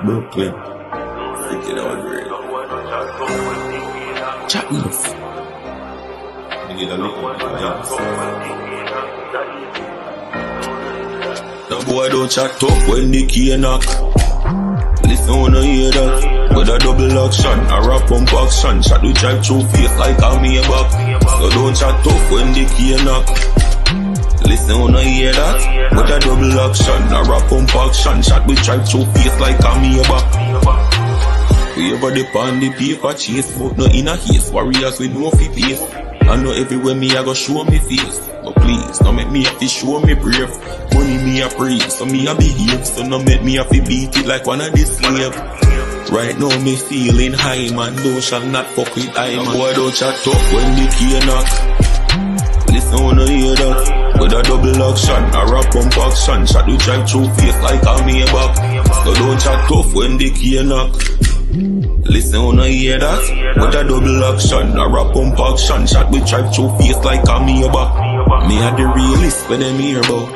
Brooklyn. Freaking out great. Chat with us. The boy don't chat tough when the key knock. Listen when I hear that. With a double action, a rap pump action. Shot we drive through face like a me back. So don't chat tough when the key knock. Listen when I hear that. With a double action, a rap pump action. Shot we drive through face like a me back. We ever depend the paper chase, but no in a haste. Warriors with no fi face. I know everywhere me I go show me face. But please, don't make me have to show me brave. Money me a praise, so me a behave. So no make me have to beat it like one of the slave. Right now me feeling high, man. Thou shall not fuck with I, man. Boy don't chat up when the key knock. Listen when I hear that. With a double action, a rap pump action. Shot we drive through face like a me back. So don't chat tough when the key knock. Listen when I hear that. With a double action, a rap pump action. Shot we drive through face like a me back. Me had the realist when them hear about.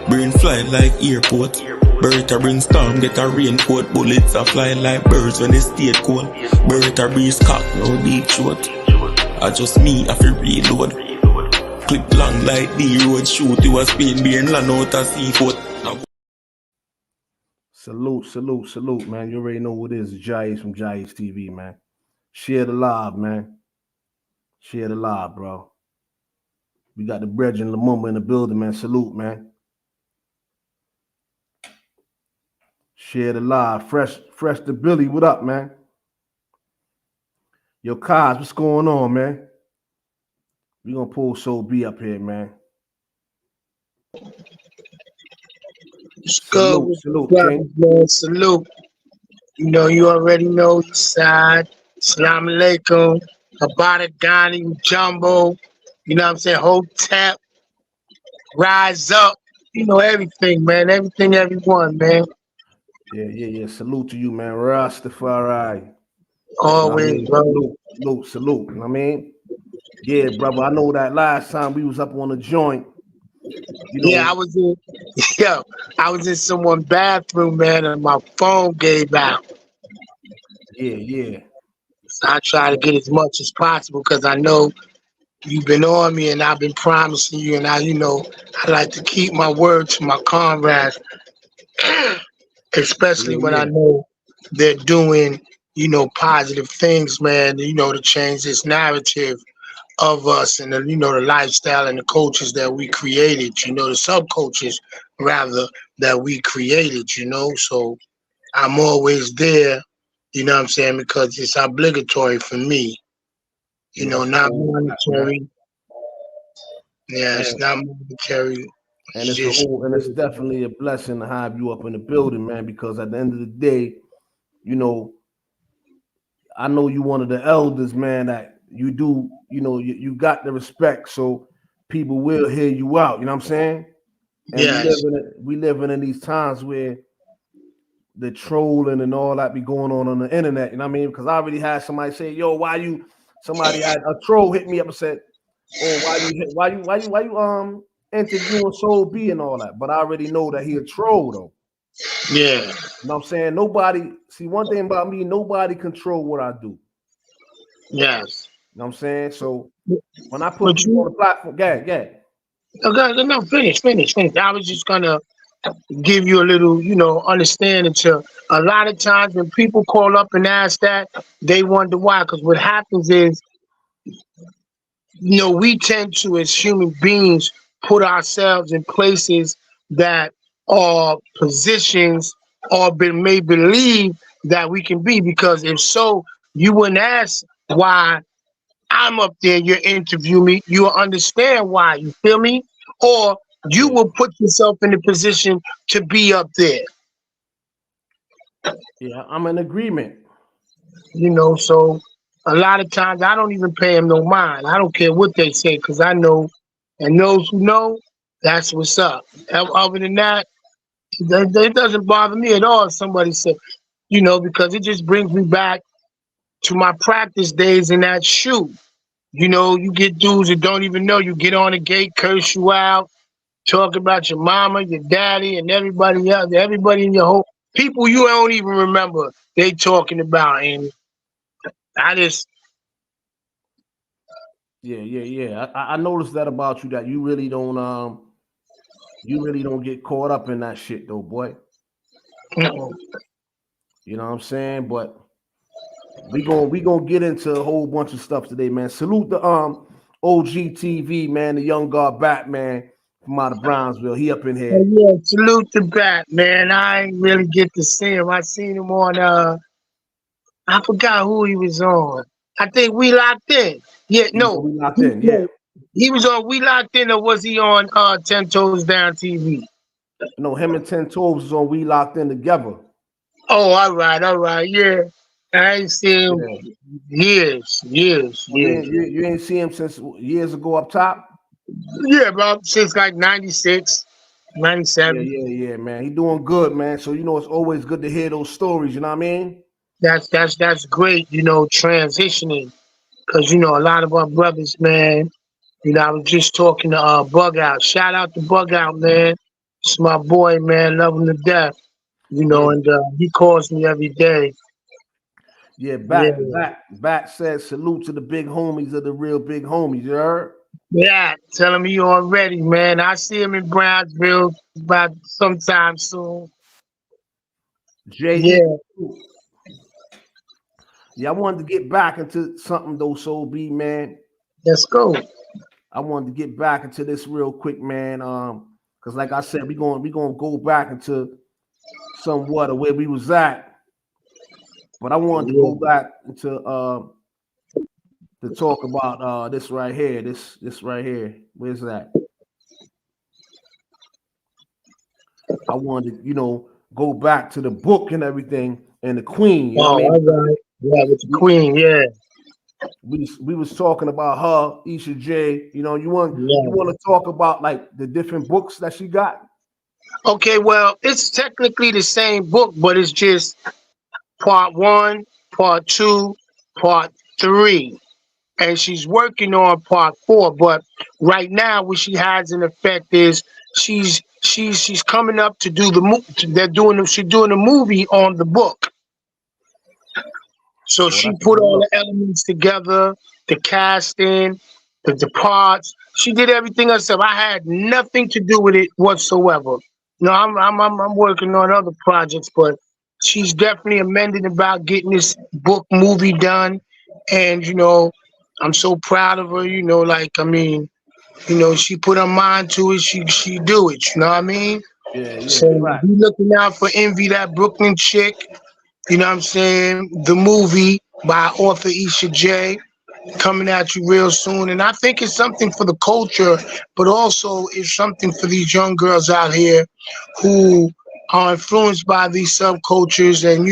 Brain fly like airport. Beretta bring storm, get a raincoat. Bullets are fly like birds when they stay cold. Beretta breeze cock, no deep throat. I just me, I feel reload. Clip long like the road, shoot you a Spain, being land out a seafood. Salute, man. You already know what it is. JAH-ACE from JAH-ACE TV, man. Share the live, man. Share the live, bro. We got the brethren Lumumba in the building, man. Salute, man. Share the live. Fresh to Billy. What up, man? Yo, Kaz, what's going on, man? We gonna pull Soul B up here, man. Salute, King. Salute. You know, you already know the side. Assalamu alaikum. Habada Ghani, Jumbo. You know what I'm saying? Hotep. Rise up. You know everything, man. Everything, everyone, man. Yeah. Salute to you, man. Rastafari. Always, bro. Salute. You know what I mean? Yeah, brother. I know that last time we was up on the joint. You know, yeah, I was in someone's bathroom, man, and my phone gave out. Yeah. So I try to get as much as possible because I know you've been on me and I've been promising you, and I like to keep my word to my comrades, especially when I know they're doing, positive things, man, to change this narrative of us and the lifestyle and the cultures that we created, the subcultures rather that we created, so I'm always there, what I'm saying, because it's obligatory for me, not monetary. Yeah, it's not monetary. And it's definitely a blessing to have you up in the building, man, because at the end of the day, I know you one of the elders, man, that you do, you got the respect, so people will hear you out, you know what I'm saying? And yes. we living in these times where the trolling and all that be going on the internet, you know what I mean? Because I already had somebody say, yo, somebody had a troll hit me up and said, oh, why you interviewing Soul B and all that? But I already know that he a troll though. Yeah. You know what I'm saying? One thing about me, nobody control what I do. Yes. You know what I'm saying? So when I put you on the platform, yeah. Okay, no, finish. I was just gonna give you a little, understanding to a lot of times when people call up and ask that, they wonder why. Because what happens is, we tend to, as human beings, put ourselves in places that are positions or may believe that we can be. Because if so, you wouldn't ask why I'm up there, you interview me, you'll understand why, you feel me? Or you will put yourself in the position to be up there. Yeah, I'm in agreement. So a lot of times I don't even pay them no mind. I don't care what they say because I know, and those who know, that's what's up. Other than that, it doesn't bother me at all if somebody said, because it just brings me back to my practice days in that shoe. You get dudes that don't even know. You get on the gate, curse you out, Talk about your mama, your daddy, and everybody else, everybody in your whole people you don't even remember they talking about. And I just Yeah. I noticed that about you, that you really don't get caught up in that shit though, boy. mm-mm. You know what I'm saying? But we gonna get into a whole bunch of stuff today, man. Salute the OG TV, man, the young guard Batman from out of Brownsville. He up in Oh, here. yeah, salute to Bat, man. I ain't really get to see him. I seen him on I forgot who he was on. I think We Locked In. Yeah, He was on no. We Locked In, yeah. No. He was on We Locked In, or was he on 10 Toes Down TV? No, him and 10 Toes was on We Locked In together. Oh, all right, yeah. I ain't seen him Yeah. years. Oh, you ain't see him since years ago up top? Yeah, bro, since like 96, Yeah, 97. man. He doing good, man. So it's always good to hear those stories, you know what I mean? That's great, transitioning. Cause a lot of our brothers, man. I was just talking to Bug Out. Shout out to Bug Out, man. It's my boy, man. Love him to death. Yeah. And he calls me every day. Yeah, Yeah. Bat says salute to the big homies of the real big homies, you heard? Yeah, telling me already, man. I see him in Brownsville about sometime soon. JE. Yeah. Yeah, I wanted to get back into something though, Soul B, man. Let's go. I wanted to get back into this real quick, man. Because like I said, we gonna go back into somewhat of where we was at. But I wanted to go back into to talk about this right here. This right here. Where's that? I wanted to, go back to the book and everything and the Queen. You know what I mean? All right. Yeah, with the Queen, yeah. We was talking about her, Isha J. You want to talk about like the different books that she got? Okay, well, it's technically the same book, but it's just part 1, part 2, part 3. And she's working on part 4. But right now, what she has in effect is she's coming up to do the movie. She's doing a movie on the book. So she put all the elements together, the casting, the parts. She did everything herself. I had nothing to do with it whatsoever. I'm working on other projects, but she's definitely amended about getting this book movie done. And I'm so proud of her. She put her mind to it. She do it. You know what I mean? Yeah. So Right. be looking out for Envy, that Brooklyn chick. You know what I'm saying? The movie by author Isha J coming at you real soon. And I think it's something for the culture, but also it's something for these young girls out here who are influenced by these subcultures and,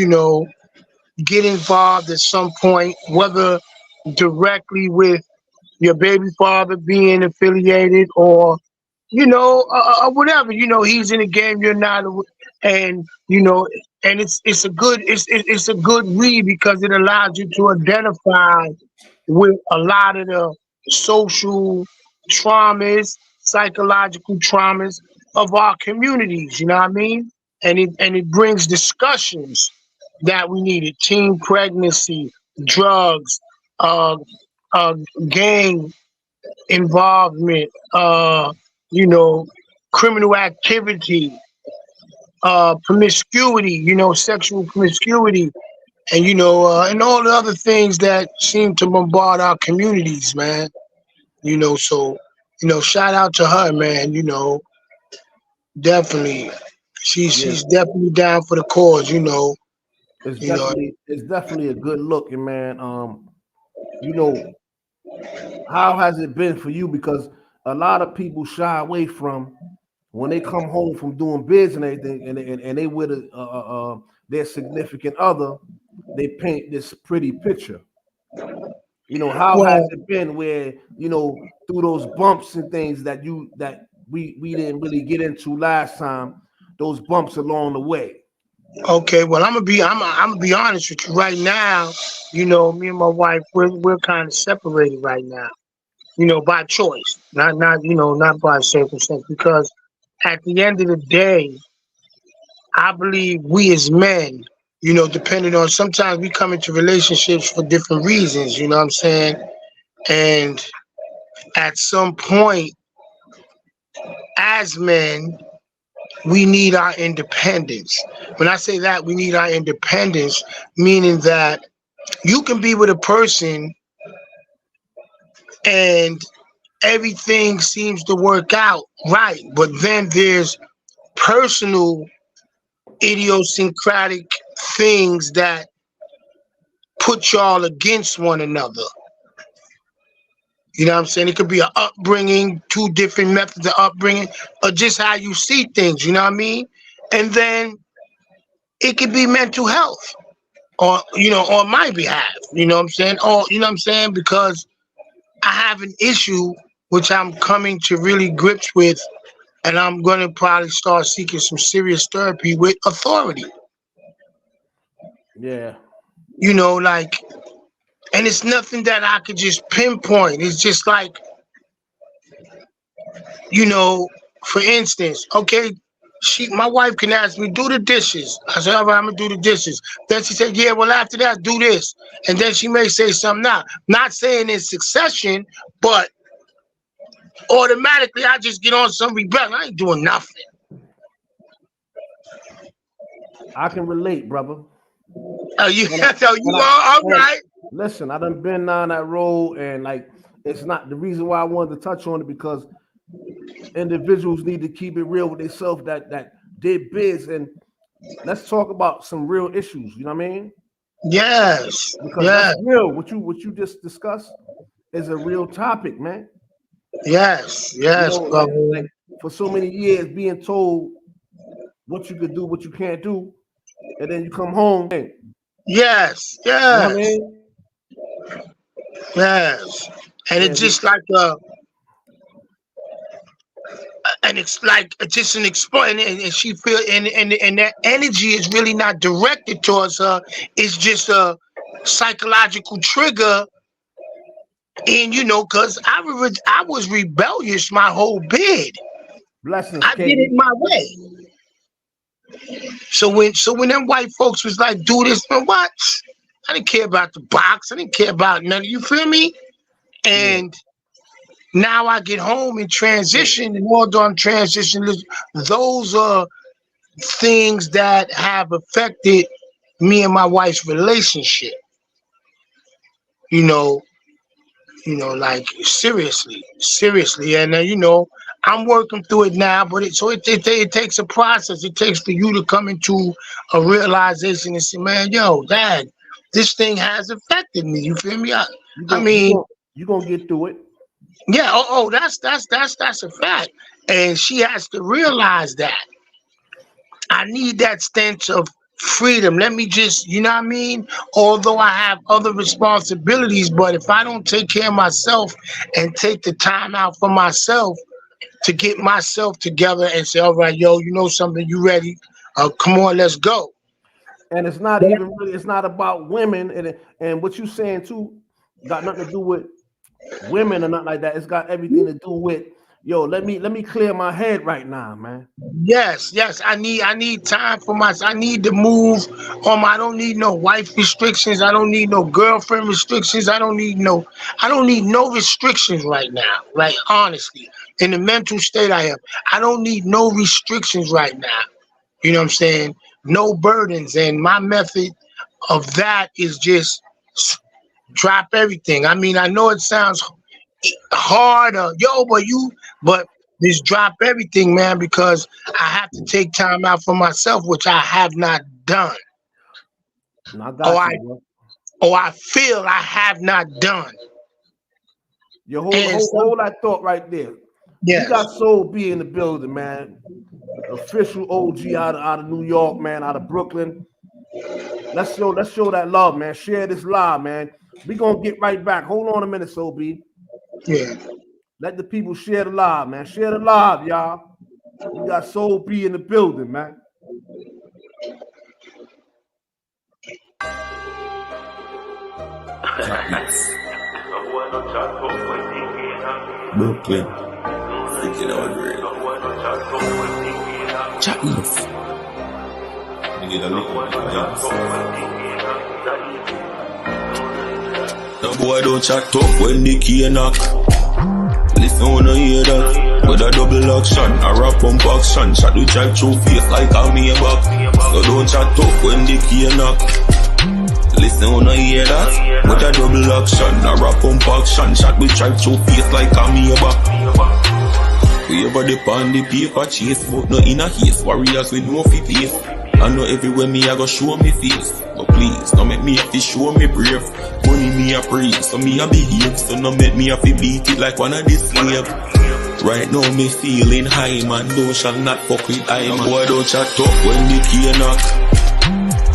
get involved at some point, whether directly with your baby father being affiliated or whatever. He's in the game, you're not, and and it's a good read because it allows you to identify with a lot of the social traumas, psychological traumas of our communities. You know what I mean? And it brings discussions that we needed: teen pregnancy, drugs, uh, gang involvement, criminal activity, promiscuity, sexual promiscuity, and and all the other things that seem to bombard our communities, man. So shout out to her, man. Definitely, she's definitely down for the cause. It's definitely a good look, and man. How has it been for you? Because a lot of people shy away from when they come home from doing business and everything, and they with their significant other, they paint this pretty picture. How has it been where through those bumps and things that we didn't really get into last time, those bumps along the way? Okay, well, I'm gonna be honest with you right now. Me and my wife, we're kind of separated right now. By choice, not by circumstance, because at the end of the day, I believe we as men, you know, depending on, sometimes we come into relationships for different reasons, you know what I'm saying? And at some point, as men, we need our independence. When I say that, we need our independence, meaning that you can be with a person and everything seems to work out right, but then there's personal idiosyncratic things that put y'all against one another. You know what I'm saying? It could be an upbringing, two different methods of upbringing, or just how you see things, you know what I mean? And then it could be mental health, or, you know, on my behalf, you know what I'm saying? Or, you know what I'm saying? Because I have an issue which I'm coming to really grips with, and I'm going to probably start seeking some serious therapy with authority. Yeah. You know, like, and it's nothing that I could just pinpoint. It's just like, you know, for instance, okay, my wife can ask me, do the dishes. I said, all right, I'm gonna do the dishes. Then she said, yeah, well, after that, do this. And then she may say something now. Not saying in succession, but automatically I just get on some rebellion. I ain't doing nothing. I can relate, brother. You all right. Listen, I done been down that road, and like, it's not the reason why I wanted to touch on it, because individuals need to keep it real with themselves, that they're biz, and let's talk about some real issues. You know what I mean? Yes. Because that's real. What you just discussed is a real topic, man. Yes. You know, like, for so many years being told what you could do, what you can't do, and then you come home. Hey, yes. you know what I mean? Yes. And it's just like and it's like just an explosion, and she feel, and that energy is really not directed towards her. It's just a psychological trigger. And you know, because I was rebellious my whole bid. Blessings, I did it my way. So when them white folks was like, do this, and what? I didn't care about the box. I didn't care about none of, you feel me? And now I get home and transition, and although I'm transitioning, those are things that have affected me and my wife's relationship. You know, like seriously, and you know, I'm working through it now. But it takes a process. It takes for you to come into a realization and say, man, yo, Dad, this thing has affected me. You feel me? I mean, you're gonna get through it. Yeah. Oh, that's a fact. And she has to realize that. I need that sense of freedom. Let me just, you know what I mean? Although I have other responsibilities, but if I don't take care of myself and take the time out for myself to get myself together and say, all right, yo, you know something, you ready? Come on, let's go. And it's not even really, it's not about women, and what you saying too got nothing to do with women or nothing like that. It's got everything to do with, yo, let me clear my head right now, man. Yes. I need time for myself. I need to move on. I don't need no wife restrictions. I don't need no girlfriend restrictions. I don't need no restrictions right now. Like, honestly, in the mental state I am, I don't need no restrictions right now. You know what I'm saying? No burdens. And my method of that is just drop everything. I mean, I know it sounds harder, but just drop everything, man, because I have to take time out for myself, which I have not done. I feel I have not done. Your hold that thought right there. Yeah, you got Soul B in the building, man. Official OG out of New York, man, out of Brooklyn. Let's show that love, man. Share this live, man. We gonna get right back. Hold on a minute, Soul B. Yeah. Let the people share the live, man. Share the live, y'all. We got Soul B in the building, man. Brooklyn. Freaking out, great. Chat enough. The boy don't chat tough when the key knock. Listen when I hear that. With a double action, a rap pump action. Chat with chat through face like a me back. So don't chat tough when the key knock. Listen when I hear that. With a double action, a rap pump action. Chat with chat through face like a me back. We ever depend the paper chase, but no in a haste. Warriors with no fit face. I know everywhere me I go show me face. But please, don't make me have to show me brave. Money me a praise, so me a behave. So no make me have to beat it like one of these slave. Right now me feeling high, man. Thou shall not fuck with I, man. Boy don't chat up when the key knock.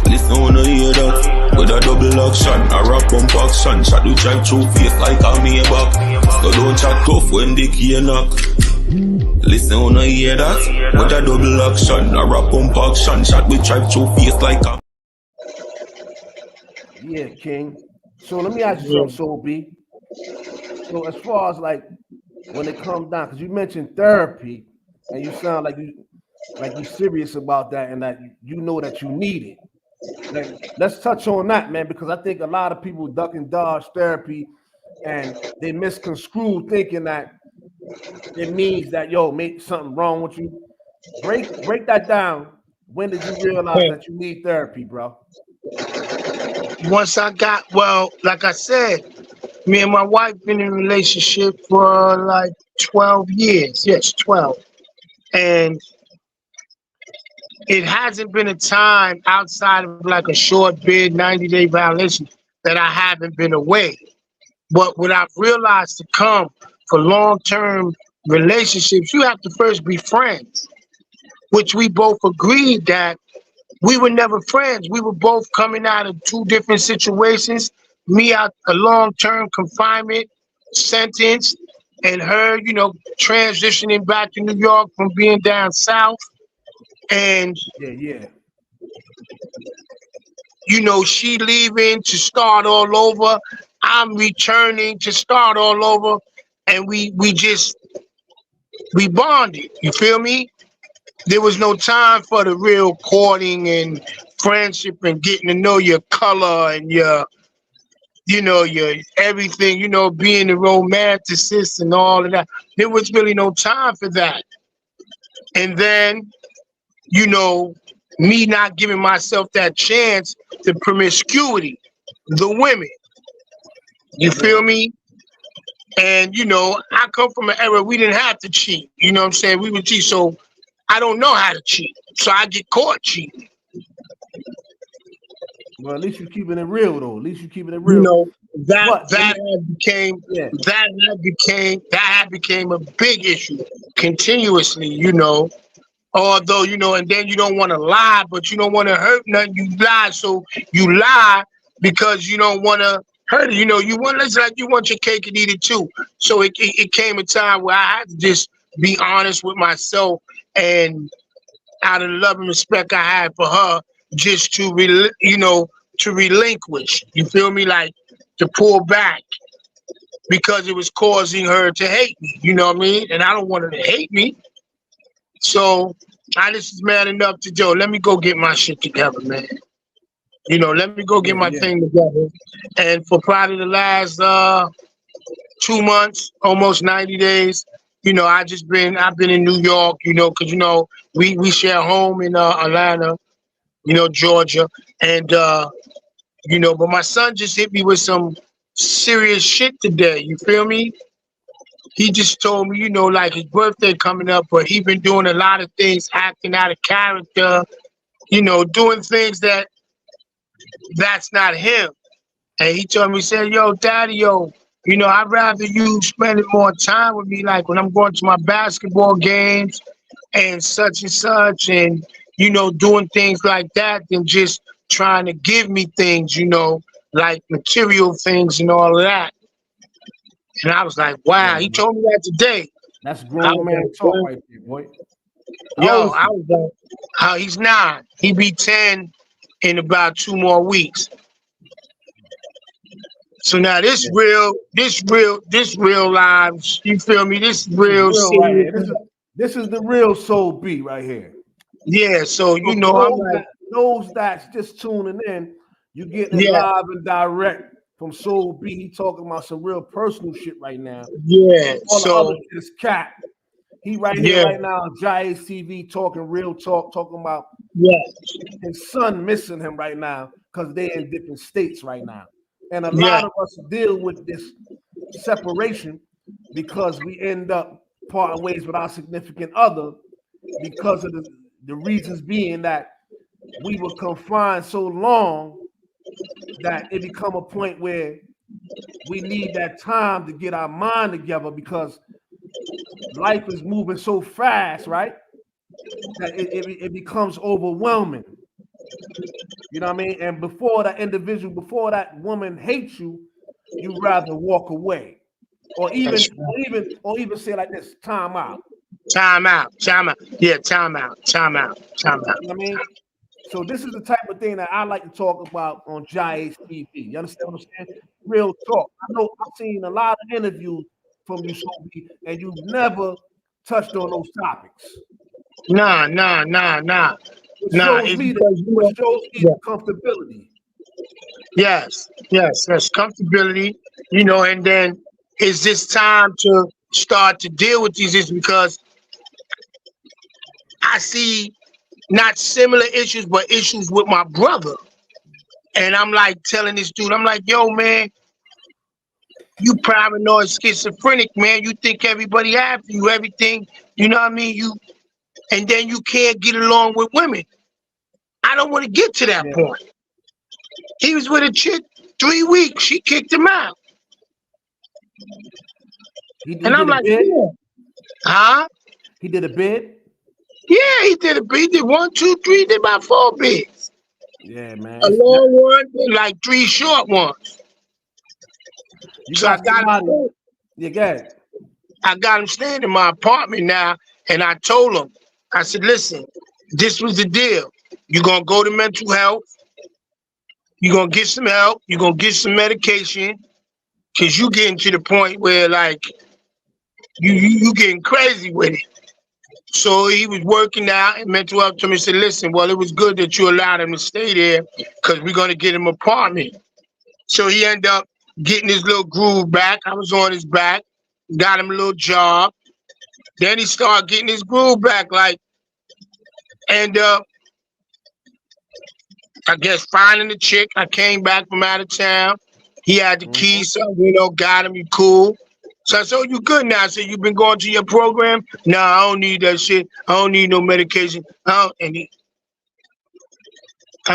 Listen when I hear that. With a double action, a rap pump action. Chat with drive through face like a me back. So don't chat tough when the key knock. Listen when I hear that. With a double action, a rap pump action. Chat with drive through face like a. Yeah, King. So let me ask you something, Soul B. So as far as like when it comes down, because you mentioned therapy, and you sound like you're serious about that, and that you know that you need it. Like, let's touch on that, man, because I think a lot of people duck and dodge therapy, and they misconstrue thinking that it means that make something wrong with you. Break that down. When did you realize that you need therapy, bro? Once I got, like I said, me and my wife been in a relationship for like 12 years. Yes, 12. And it hasn't been a time outside of like a short bid, 90-day violation that I haven't been away. But what I've realized to come for long-term relationships, you have to first be friends, which we both agreed that we were never friends. We were both coming out of two different situations. Me out a long-term confinement sentence, and her, transitioning back to New York from being down south. And she leaving to start all over. I'm returning to start all over, and we bonded. You feel me? There was no time for the real courting and friendship and getting to know your color and your everything, being a romanticist and all of that. There was really no time for that. And then, me not giving myself that chance to promiscuity, the women. You feel me? And, I come from an era we didn't have to cheat. You know what I'm saying? We would cheat. So I don't know how to cheat. So I get caught cheating. Well, at least you're keeping it real, though. At least you're keeping it real. That became a big issue continuously, Although, and then you don't want to lie, but you don't want to hurt nothing. You lie. So you lie because you don't want to hurt it. You want your cake and eat it too. So it came a time where I had to just be honest with myself, and out of the love and respect I had for her, just to relinquish. You feel me? Like to pull back because it was causing her to hate me. You know what I mean? And I don't want her to hate me. So I just was man enough to let me go get my shit together, man. Let me go get my thing together. And for probably the last 2 months, almost 90 days, I've been in New York, because we share a home in Atlanta, Georgia, and but my son just hit me with some serious shit today. You feel me? He just told me, like his birthday coming up, but he been doing a lot of things, acting out of character, doing things that's not him. And he told me, he said, yo, daddy, I'd rather you spending more time with me, like when I'm going to my basketball games and such, and, doing things like that than just trying to give me things, like material things and all of that. And I was like, wow, he told me that today. That's grown man talk right there, boy. Yo, I was like, he's 9. He be 10 in about 2 more weeks. So now this real lives. You feel me? This real right serious. here. This is the real Soul B right here. Yeah. So you know, I'm like those that's just tuning in. You get it live and direct from Soul B. He talking about some real personal shit right now. Yeah. All so the other shit is cat. He right here right now on JAH-ACE TV talking real talk, talking about his son missing him right now because they're in different states right now. And a lot of us deal with this separation because we end up parting ways with our significant other because of the reasons being that we were confined so long that it become a point where we need that time to get our mind together because life is moving so fast, right? That it becomes overwhelming. You know what I mean? And before that individual, before that woman hates you, you rather walk away. Or even say like this, time out. Time out. Yeah, time out. You know what I mean? So this is the type of thing that I like to talk about on JAH-ACE TV. You understand what I'm saying? Real talk. I know I've seen a lot of interviews from you, Sophie, and you've never touched on those topics. Nah. It shows me the comfortability. Yes, there's comfortability, you know, and then it's just time to start to deal with these issues because I see not similar issues, but issues with my brother. And I'm like telling this dude, I'm like, yo, man, you paranoid schizophrenic, man. You think everybody after you, everything, you know what I mean? And then you can't get along with women. I don't want to get to that point. He was with a chick 3 weeks. She kicked him out. And I'm like, huh? He did a bid? Yeah, he did a bid. He did 1, 2, 3, he did about 4 bids. Yeah, man. A long one, like 3 short ones. So I got him. You got it. I got him staying in my apartment now, and I told him, I said, listen, this was the deal. You're going to go to mental health. You're going to get some help. You're going to get some medication. Because you getting to the point where, like, you getting crazy with it. So he was working out and mental health to me and said, listen, well, it was good that you allowed him to stay there because we're going to get him an apartment. So he ended up getting his little groove back. I was on his back. Got him a little job. Then he started getting his groove back, like, and I guess finding the chick. I came back from out of town. He had the keys, so you know, got him. He cool. So I said, oh, you good now? I said, you been going to your program? No, I don't need that shit. I don't need no medication. I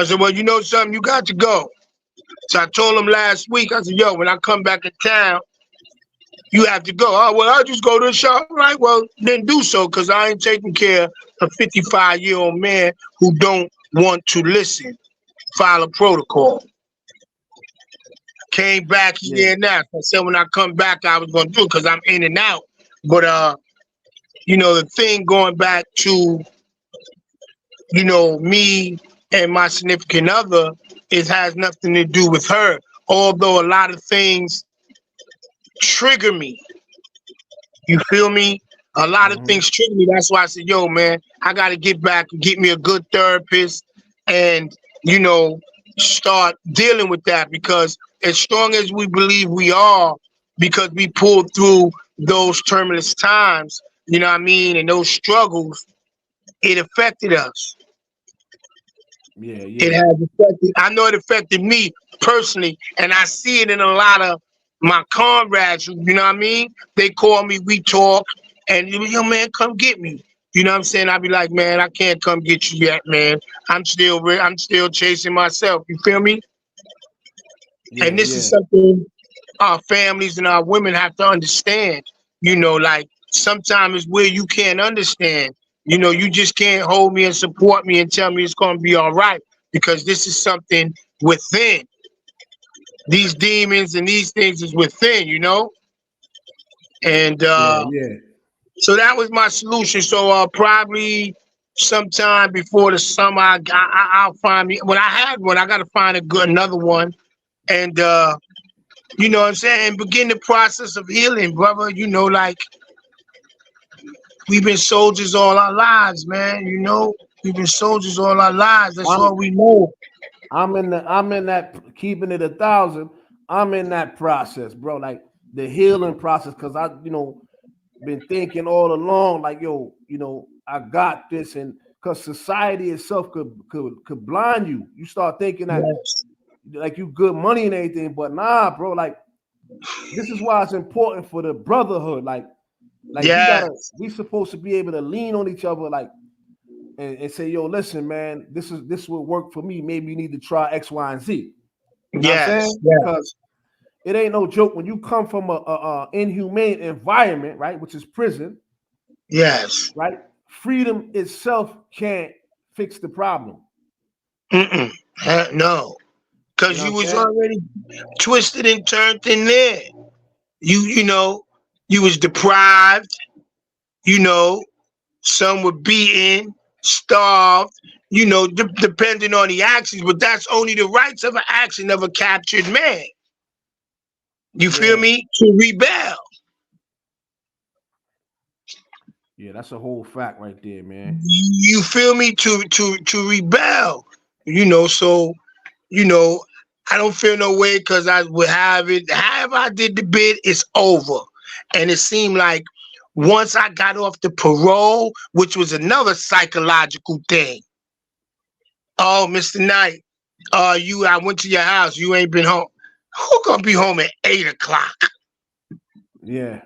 said, well, you know something? You got to go. So I told him last week, I said, yo, when I come back in town, you have to go. Oh, well, I'll just go to the shop. Right, well, then do so, because I ain't taking care of a 55-year-old man who don't want to listen. File a protocol. Came back here now. I said when I come back, I was going to do it because I'm in and out. But, you know, the thing going back to, you know, me and my significant other, it has nothing to do with her. Although a lot of things trigger me. You feel me? A lot of things trigger me. That's why I said, yo, man, I got to get back and get me a good therapist and, you know, start dealing with that, because as strong as we believe we are, because we pulled through those tumultuous times, you know what I mean, and those struggles, it affected us. It has affected, I know it affected me personally, and I see it in a lot of my comrades, you know what I mean? They call me, we talk, and yo, man, come get me. You know what I'm saying? I'd be like, man, I can't come get you yet, man. I'm still chasing myself. You feel me? And this is something our families and our women have to understand. You know, like sometimes it's where you can't understand. You know, you just can't hold me and support me and tell me it's going to be all right, because this is something within. These demons and these things is within, you know? And so that was my solution. So probably sometime before the summer, I'll find me. When I had one, I got to find another one. And You know what I'm saying? And begin the process of healing, brother. You know, like we've been soldiers all our lives, man. You know, we've been soldiers all our lives. That's all we know. I'm in that keeping it 1,000. I'm in that process, bro. Like the healing process, because I, been thinking all along, like, yo, I got this, and because society itself could blind you. You start thinking that like you good money and everything, but nah, bro. Like this is why it's important for the brotherhood. Like we supposed to be able to lean on each other, like, and say, yo, listen, man, this will work for me. Maybe you need to try X, Y, and Z. You know what I'm saying? Because it ain't no joke when you come from a inhumane environment, right, which is prison. Yes. Right? Freedom itself can't fix the problem. No. Because you was already twisted and turned in there. You know, you was deprived. You know, some were beaten, starved, depending on the actions, but that's only the rights of an action of a captured man. You feel me? To rebel. Yeah, that's a whole fact right there, man. You feel me? To rebel. So, I don't feel no way because I would have it. However I did the bid, it's over. And it seemed like once I got off the parole, which was another psychological thing. Oh, Mr. Knight, I went to your house. You ain't been home. Who gonna be home at 8 o'clock? Yeah.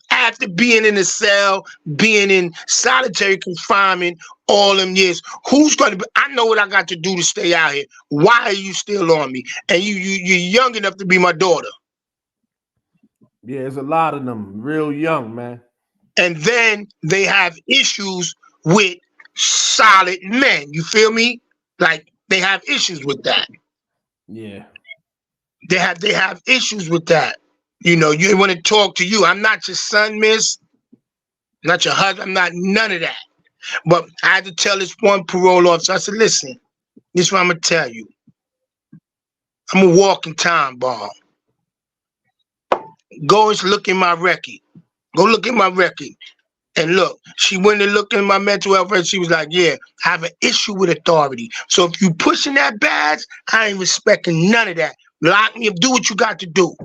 After being in a cell, being in solitary confinement all them years, who's gonna be? I know what I got to do to stay out here. Why are you still on me? And you're young enough to be my daughter. Yeah, there's a lot of them, real young, man. And then they have issues with solid men. You feel me? Like they have issues with that. Yeah. They have issues with that. You want to talk to you. I'm not your son, miss. Not your husband. I'm not none of that. But I had to tell this one parole officer, I said, listen, this is what I'm going to tell you. I'm a walking time bomb. Go and look in my record. Go look in my record. And look, she went and looked in my mental health and she was like, yeah, I have an issue with authority. So if you pushing that badge, I ain't respecting none of that. Lock me up, do what you got to do.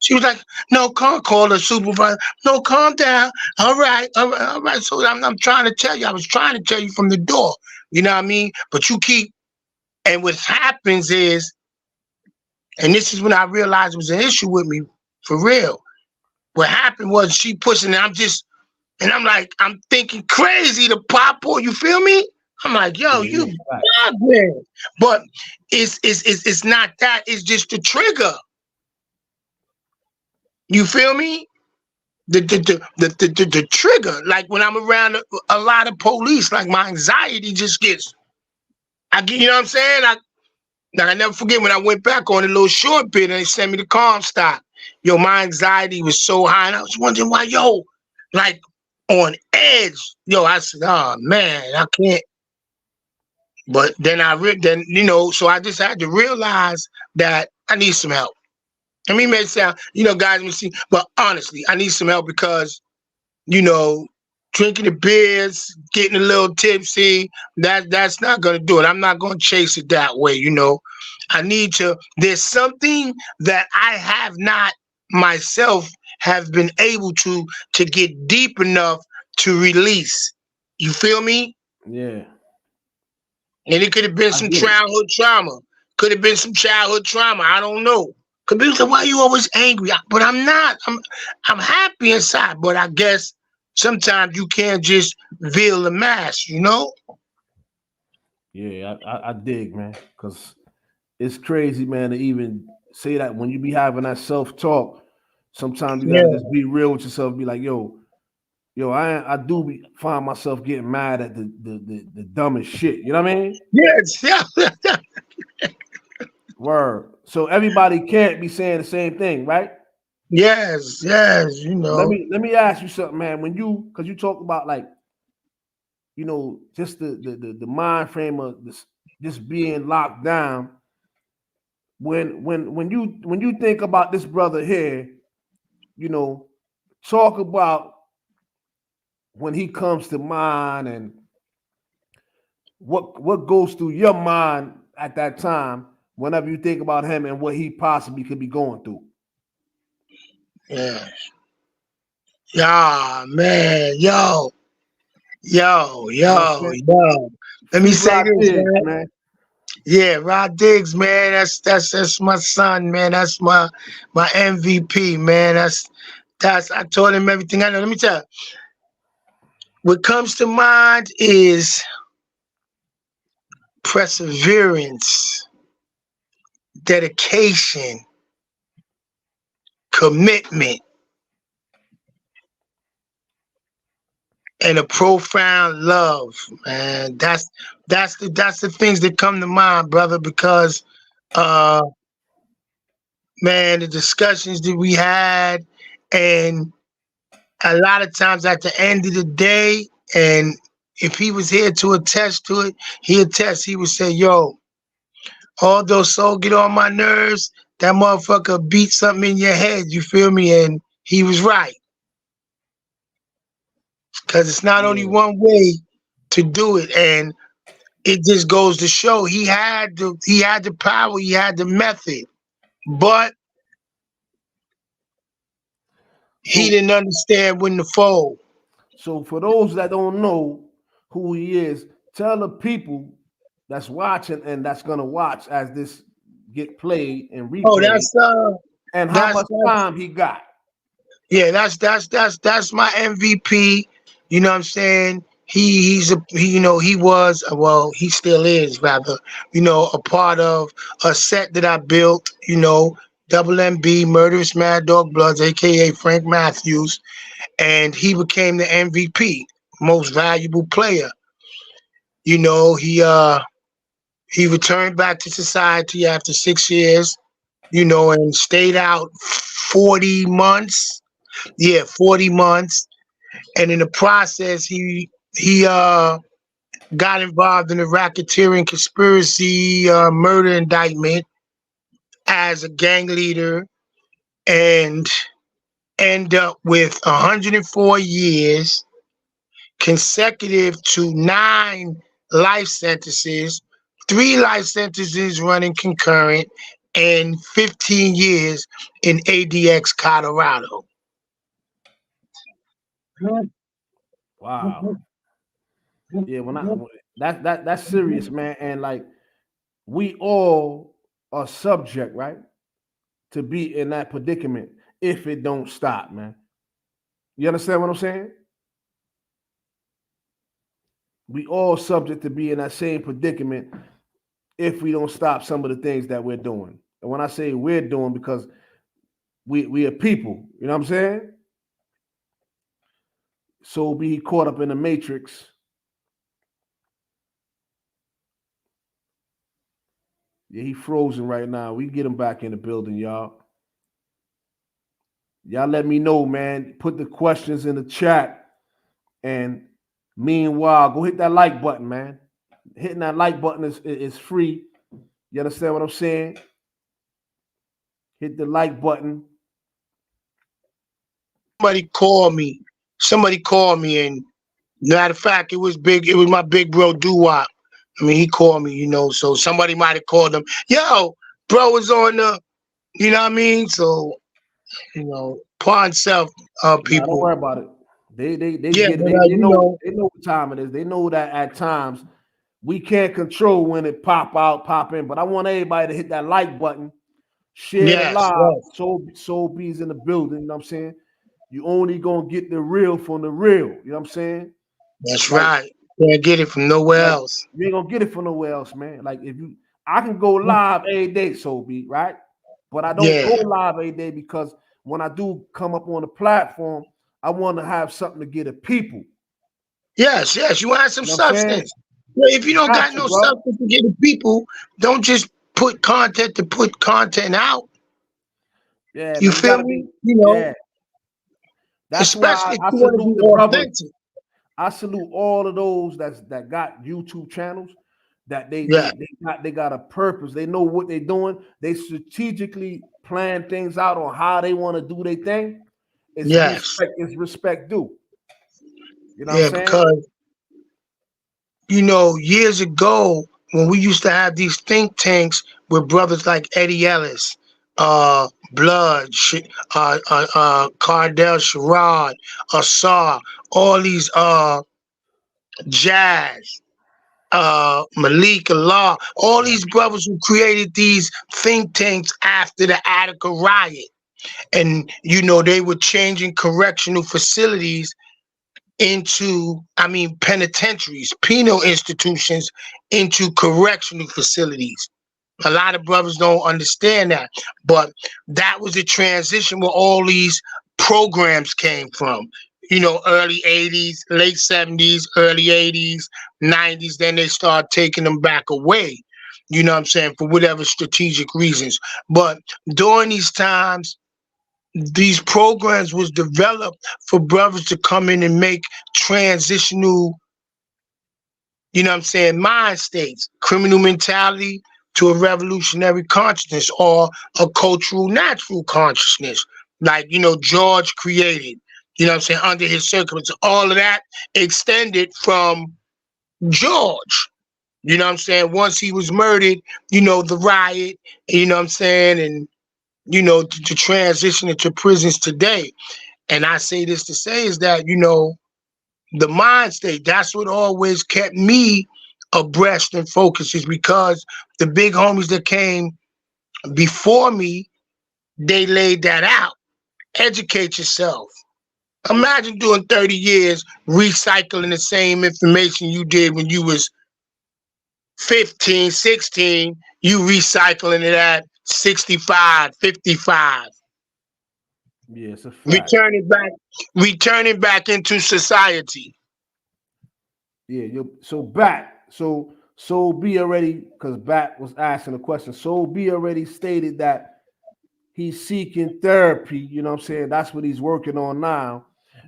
She was like, no, can't call the supervisor. No, calm down. All right. So I'm trying to tell you. I was trying to tell you from the door. You know what I mean? But you keep, and what happens is, and this is when I realized it was an issue with me, for real. What happened was she pushing, and I'm like, I'm thinking crazy to pop or you feel me? I'm like, yo, you bad, man. But it's not that, it's just the trigger. You feel me? The trigger. Like when I'm around a lot of police, like my anxiety just gets. You know what I'm saying? I never forget when I went back on a little short bit and they sent me the calm stop. Yo, my anxiety was so high, and I was wondering why, like on edge. Yo, I said, oh man, I can't. But then so I just had to realize that I need some help. I mean, it may sound, guys may see, but honestly, I need some help because, drinking the beers, getting a little tipsy, that's not going to do it. I'm not going to chase it that way, I need to, there's something that I have not myself have been able to get deep enough to release. You feel me? Yeah. And it could have been some childhood trauma. Could have been some childhood trauma. I don't know. Could be like, why are you always angry? But I'm not. I'm happy inside. But I guess sometimes you can't just veil the mask, Yeah, I dig, man. Because it's crazy, man, to even say that when you be having that self-talk. Sometimes you gotta just be real with yourself. Be like, yo, I do find myself getting mad at the dumbest shit. You know what I mean? Yes, yeah. Word. So everybody can't be saying the same thing, right? Yes. Let me ask you something, man. Because you talk about like, just the mind frame of this, just being locked down. when you think about this brother here, you know, talk about when he comes to mind and what goes through your mind at that time whenever you think about him and what he possibly could be going through. Yeah. Yeah, man. Yo. Let me say this, man. Yeah, Rod Diggs, man. That's my son, man. That's my MVP, man. That's I told him everything I know. Let me tell you. What comes to mind is perseverance, dedication, commitment, and a profound love, man. That's the things that come to mind, brother, because man, the discussions that we had, and a lot of times at the end of the day, and if he was here to attest to it, he would say, yo, although Soul get on my nerves, that motherfucker beat something in your head, you feel me? And he was right. Because it's not only one way to do it. And it just goes to show he had the power, he had the method, but he didn't understand when to fold. So for those that don't know who he is, tell the people that's watching and that's gonna watch as this get played and replayed. And how much time he got. Yeah, that's my MVP. You know what I'm saying? He was, well, he still is rather, a part of a set that I built, Double MB, Murderous Mad Dog Bloods, aka Frank Matthews, and he became the MVP, most valuable player. He returned back to society after 6 years, and stayed out 40 months. Yeah, 40 months. And in the process, he got involved in a racketeering conspiracy murder indictment as a gang leader and end up with 104 years consecutive to 9 life sentences, 3 life sentences running concurrent, and 15 years in ADX, Colorado. Wow. Yeah, that's serious, man. And like we all are subject, right, to be in that predicament if it don't stop, man. You understand what I'm saying? We all subject to be in that same predicament if we don't stop some of the things that we're doing. And when I say we're doing, because we are people, you know what I'm saying? So be caught up in the matrix. Yeah, he frozen right now. We get him back in the building, y'all. Y'all let me know, man. Put the questions in the chat. And meanwhile, go hit that like button, man. Hitting that like button is free. You understand what I'm saying? Hit the like button. Somebody called me, and matter of fact, it was my big bro Doo-Wop. I mean, he called me, so somebody might have called him. Yo, bro was on the, you know what I mean? So, pawn self, people. Don't worry about it. They get it. They know what time it is. They know that at times we can't control when it pop in. But I want everybody to hit that like button, share the live. Soul B's in the building. You know what I'm saying? You only gonna get the real from the real. You know what I'm saying? That's right. You can't get it from nowhere else. You ain't gonna get it from nowhere else, man. Like I can go live every day, Soul B, right? But I don't go live every day because when I do come up on the platform, I want to have something to get the people. Yes. You want to have some substance. If you don't got no substance to get the people, don't just put content to put content out. Yeah, you feel me? Yeah. That's especially why I salute the brothers. I salute all of those that got YouTube channels that they got a purpose. They know what they're doing. They strategically plan things out on how they want to do their thing. It's respect due. You know what I'm saying? Because years ago when we used to have these think tanks with brothers like Eddie Ellis, Blood, Cardell Sherrod, Asar, all these Jazz, Malik Allah, all these brothers who created these think tanks after the Attica riot. And they were changing correctional facilities into, penitentiaries, penal institutions into correctional facilities. A lot of brothers don't understand that, but that was the transition where all these programs came from. Early 80s, late 70s, early 80s, 90s, then they start taking them back away, for whatever strategic reasons. But during these times, these programs was developed for brothers to come in and make transitional, mind states, criminal mentality to a revolutionary consciousness or a cultural natural consciousness, like, George created, under his circumstances. All of that extended from George, once he was murdered, the riot, and to transition into prisons today. And I say this to say is that, the mind state, that's what always kept me abreast and focused, is because the big homies that came before me, they laid that out. Educate yourself. Imagine doing 30 years recycling the same information you did when you was 15, 16, you recycling it at 65, 55. Yeah, it's a fact. Returning back into society. Yeah, so B already, because Bat was asking a question. So B already stated that he's seeking therapy. That's what he's working on now.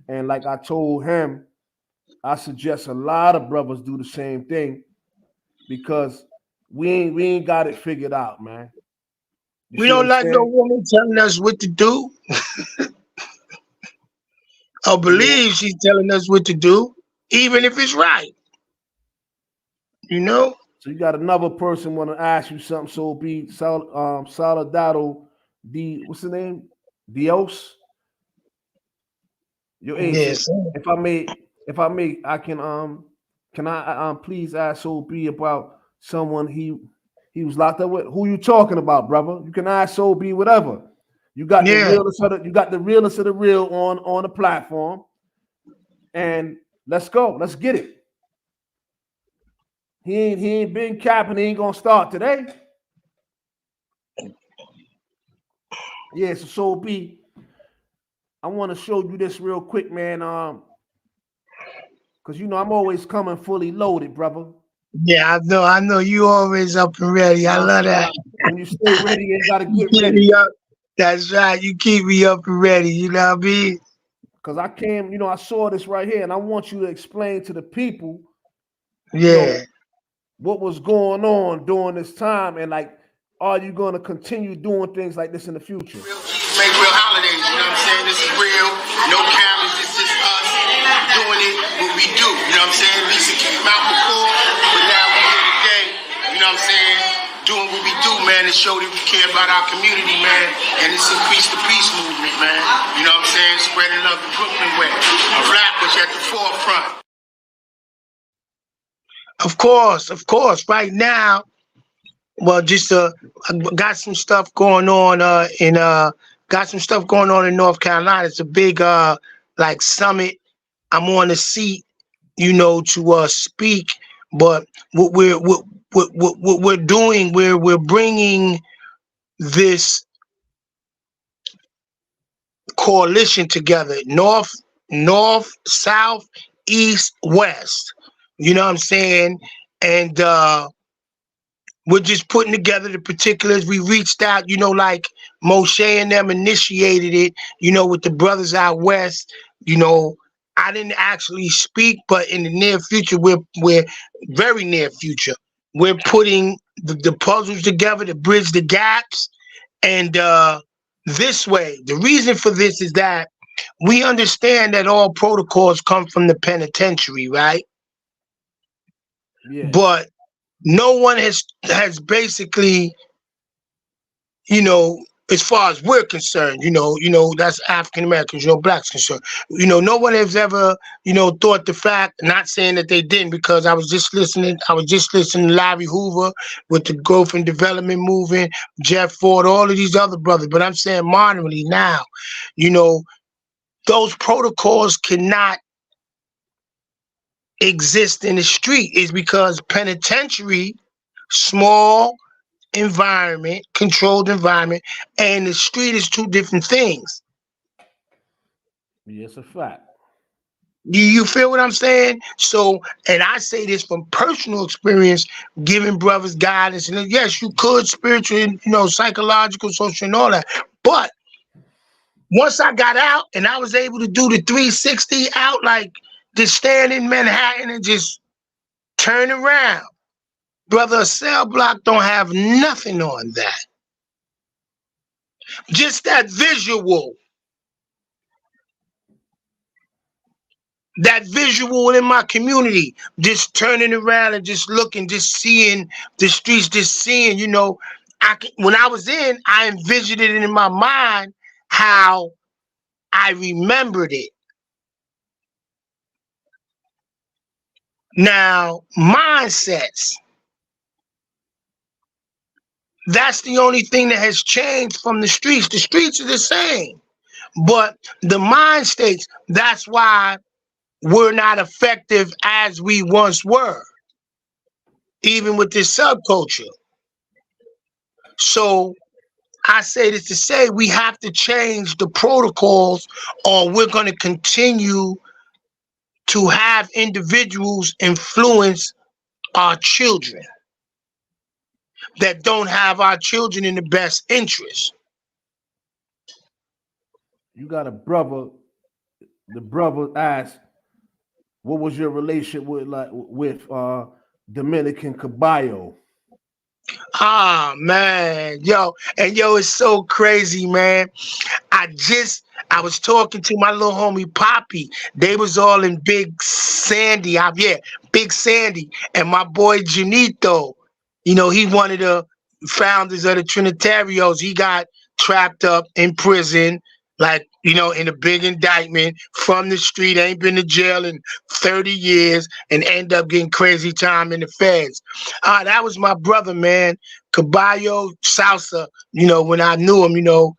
And like I told him, I suggest a lot of brothers do the same thing, because we ain't got it figured out, man. We don't like no woman telling us what to do. I believe she's telling us what to do, even if it's right. So you got another person want to ask you something. So be Soldado what's the name? Dios. Your age. Yes. If I may, I can I please ask OB about someone he was locked up with? Who you talking about, brother? You can ask OB whatever. You got the realest of the real on the platform. And let's go. Let's get it. He ain't been capping. He ain't gonna start today. Yeah, so B, I want to show you this real quick, man. Because I'm always coming fully loaded, brother. Yeah, I know you always up and ready. I love that. When you stay ready, you gotta get ready. That's right. You keep me up and ready. You know what I mean? Because I came, I saw this right here, and I want you to explain to the people, what was going on during this time, and like, are you going to continue doing things like this in the future? Make real holidays, you know what I'm saying? This is real. No cameras. This is us doing it what we do. You know what I'm saying? Lisa came out before, but now we're here today. You know what I'm saying? Doing what we do, man, to show that we care about our community, man. And it's increased the peace movement, man. You know what I'm saying? Spreading love the Brooklyn way. A rap was at the forefront. Of course. Right now, well, just got some stuff going on in North Carolina. It's a big summit. I'm on the seat, to speak. But what we're doing, we're bringing this coalition together: north, south, east, west. You know what I'm saying? And we're just putting together the particulars. We reached out, like Moshe and them initiated it, with the brothers out west. I didn't actually speak, but in the near future, we're very near future. we're putting the puzzles together to bridge the gaps. And this way, the reason for this is that we understand that all protocols come from the penitentiary, right? Yeah. But no one has basically, as far as we're concerned, that's African Americans, blacks concerned. No one has ever, thought the fact, not saying that they didn't, because I was just listening to Larry Hoover with the growth and development movement, Jeff Ford, all of these other brothers. But I'm saying modernly now, those protocols cannot exist in the street, is because penitentiary, small environment, controlled environment, and the street is two different things. Yes, a fact. You feel what I'm saying? So, and I say this from personal experience, giving brothers guidance. And yes, you could spiritual, psychological, social, and all that. But once I got out and I was able to do the 360 out, like just stand in Manhattan and just turn around. Brother, a cell block don't have nothing on that. Just that visual. That visual in my community, just turning around and just looking, just seeing the streets, just seeing, when I was in, I envisioned it in my mind how I remembered it. Now, mindsets. That's the only thing that has changed from the streets. The streets are the same, but the mind states, that's why we're not effective as we once were, even with this subculture. So I say this to say we have to change the protocols, or we're going to continue to have individuals influence our children that don't have our children in the best interest. You got a brother. The brother asked, what was your relationship with Dominican Caballo? Ah, man, it's so crazy, man. I was talking to my little homie Poppy. They was all in Big Sandy out here, Big Sandy, and my boy Janito. He one of the founders of the Trinitarios. He got trapped up in prison, like, in a big indictment from the street, ain't been to jail in 30 years and end up getting crazy time in the feds. That was my brother, man, Caballo Salsa, when I knew him,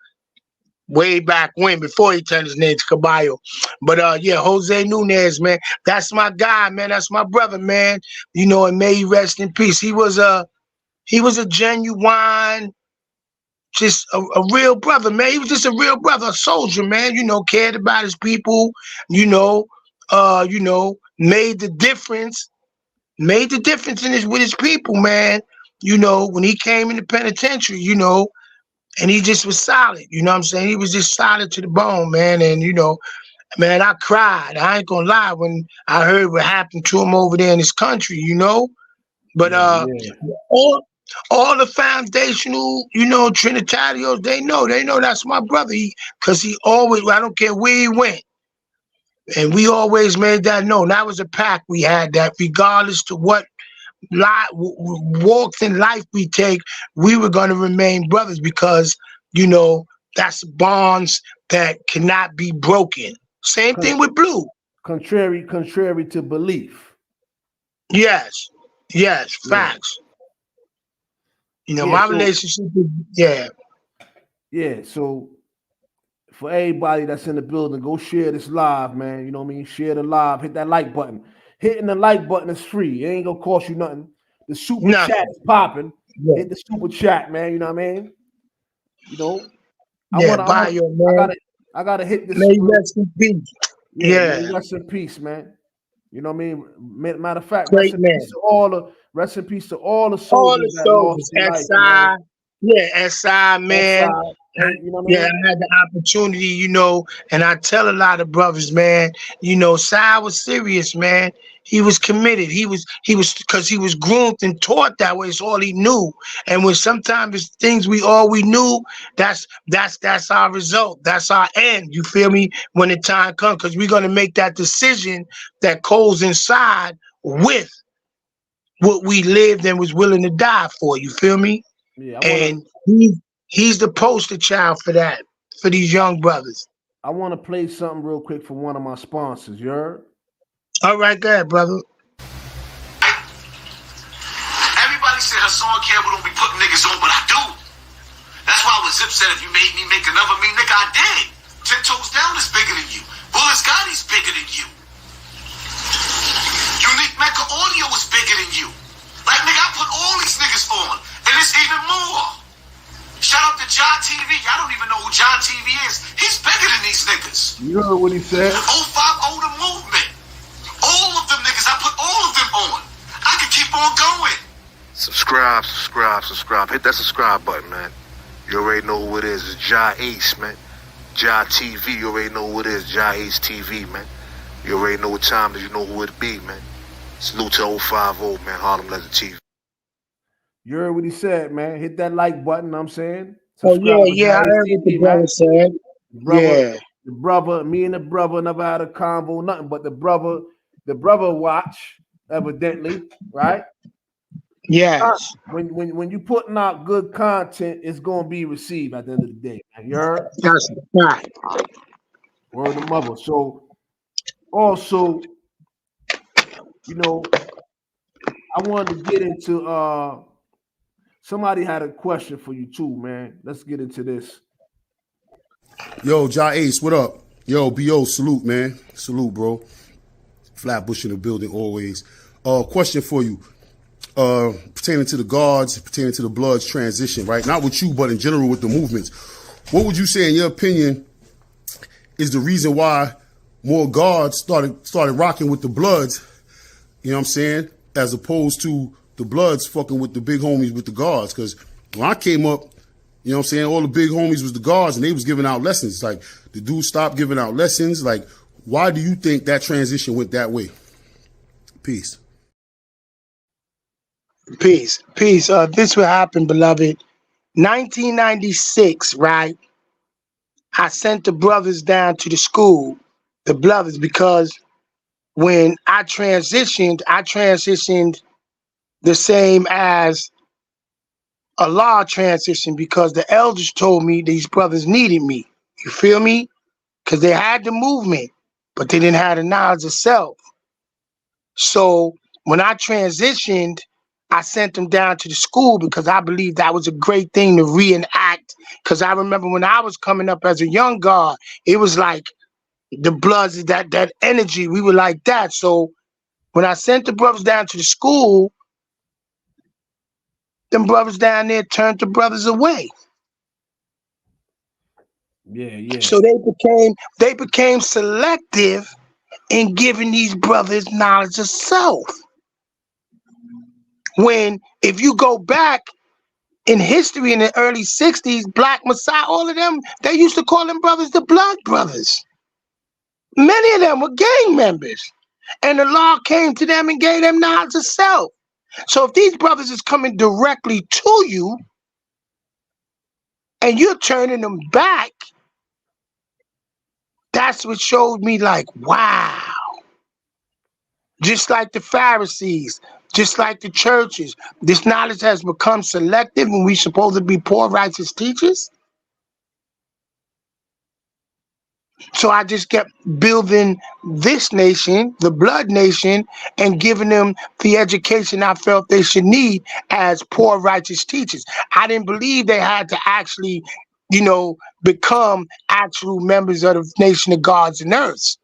way back when, before he turned his name to Caballo. But Jose Nunez, man, that's my guy, man. That's my brother, man. And may he rest in peace. He was a genuine, just a real brother, man. He was just a real brother, a soldier, man. Cared about his people. Made the difference. Made the difference with his people, man. When he came in the penitentiary, and he just was solid. You know what I'm saying? He was just solid to the bone, man. And man, I cried. I ain't gonna lie when I heard what happened to him over there in his country. But all the foundational, Trinitarios, they know that's my brother. Because he always, I don't care where he went, and we always made that known. That was a pact we had, that regardless to what walks in life we take, we were going to remain brothers, because that's bonds that cannot be broken. Same thing with Blue. Contrary to belief. Yes, facts. My relationship is, Yeah, so for everybody that's in the building, go share this live, man. You know what I mean? Share the live, hit that like button. Hitting the like button is free. It ain't gonna cost you nothing. The super chat is popping. Yeah. Hit the super chat, man. You know what I mean? I gotta hit this. May rest in peace. Yeah. Rest in peace, man. You know what I mean? Matter of fact, rest in peace to all the soldiers. SI, man. SI, man. Hey, you know what I Yeah, mean? I had the opportunity, and I tell a lot of brothers, man, Si was serious, man. He was committed. He was because he was groomed and taught that way. It's all he knew. And when sometimes it's things we knew, that's our result. That's our end. You feel me? When the time comes, because we're gonna make that decision that goes inside with what we lived and was willing to die for. You feel me? Yeah, And he's the poster child for that, for these young brothers. I want to play something real quick for one of my sponsors. You heard? All right, go ahead, brother. Everybody said Hassan Campbell don't be putting niggas on, but I do. That's why I was upset if you made me make another me, nigga. I did. 10 Toes Down is bigger than you. Bullet Scotty's bigger than you. Unique Mecca Audio is bigger than you. Like, nigga, I put all these niggas on, and it's even more. Shout out to John TV. I don't even know who John TV is. He's bigger than these niggas. You heard what he said? 050 the movement. All of them niggas, I put all of them on. I can keep on going. Subscribe. Hit that subscribe button, man. You already know who it is. It's JAH-ACE, man. JAH TV, you already know who it is. JAH-ACE TV, man. You already know what time it is. You know who it be, man. Salute to 050, man. Harlem Legend TV. You heard what he said, man. Hit that like button, I'm saying. Yeah, I heard what the brother said. The brother, me and the brother never had a convo, nothing but the brother watch, evidently, right? Yes. When you putting out good content, it's gonna be received at the end of the day. Man. You heard? That's right. Word of mother. So also, I wanted to get into somebody had a question for you too, man. Let's get into this. Yo, JAH-ACE, what up? Yo, B.O., salute, man. Salute, bro. Flatbush in the building always. Question for you. Pertaining to the guards, pertaining to the Bloods transition, right? Not with you, but in general with the movements. What would you say, in your opinion, is the reason why more guards started rocking with the Bloods, you know what I'm saying, as opposed to the Bloods fucking with the big homies with the guards? Because when I came up, you know what I'm saying, all the big homies was the guards and they was giving out lessons. Like, the dude stopped giving out lessons. Like, why do you think that transition went that way? Peace. Peace. This will happen, beloved. 1996, right? I sent the brothers down to the school, the brothers, because when I transitioned the same as Allah transitioned, because the elders told me these brothers needed me. You feel me? Because they had the movement, but they didn't have the knowledge of self. So when I transitioned, I sent them down to the school because I believe that was a great thing to reenact. Because I remember when I was coming up as a young guard, it was like the Bloods, that energy, we were like that. So when I sent the brothers down to the school, them brothers down there turned the brothers away. Yeah. So they became selective in giving these brothers knowledge of self. When, if you go back in history in the early 60s, Black Messiah, all of them, they used to call them brothers the Blood Brothers. Many of them were gang members. And the law came to them and gave them knowledge of self. So if these brothers is coming directly to you and you're turning them back, that's what showed me like, wow. Just like the Pharisees, just like the churches, this knowledge has become selective when we supposed to be poor, righteous teachers. So I just kept building this nation, the Blood Nation, and giving them the education I felt they should need as poor, righteous teachers. I didn't believe they had to actually, become actual members of the nation of gods and earths.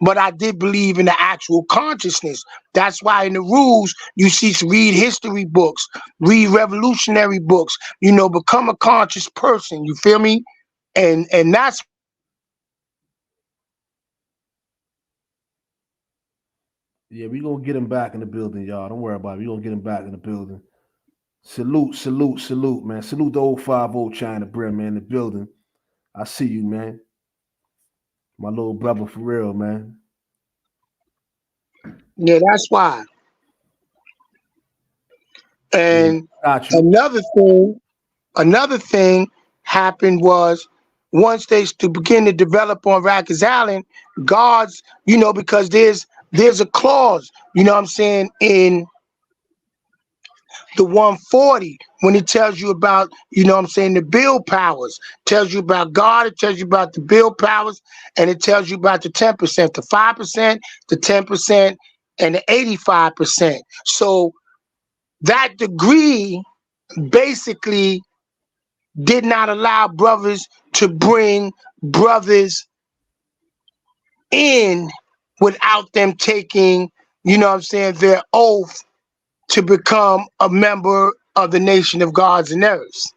But I did believe in the actual consciousness. That's why in the rules, you see, read history books, read revolutionary books, become a conscious person. You feel me? And that's Yeah, we're gonna get him back in the building, y'all. Don't worry about it. We're gonna get him back in the building. Salute, man. Salute the old 50 China Brim, man, in the building. I see you, man. My little brother for real, man. Yeah, that's why. And Got you. another thing happened was once they to begin to develop on Rikers Island, guards, because there's a clause, what I'm saying, in the 140 when it tells you about, what I'm saying, the bill powers, tells you about God, it tells you about the bill powers, and it tells you about the 10%, the 5%, the 10%, and the 85%. So that degree basically did not allow brothers to bring brothers in without them taking, what I'm saying, their oath to become a member of the nation of gods and earths.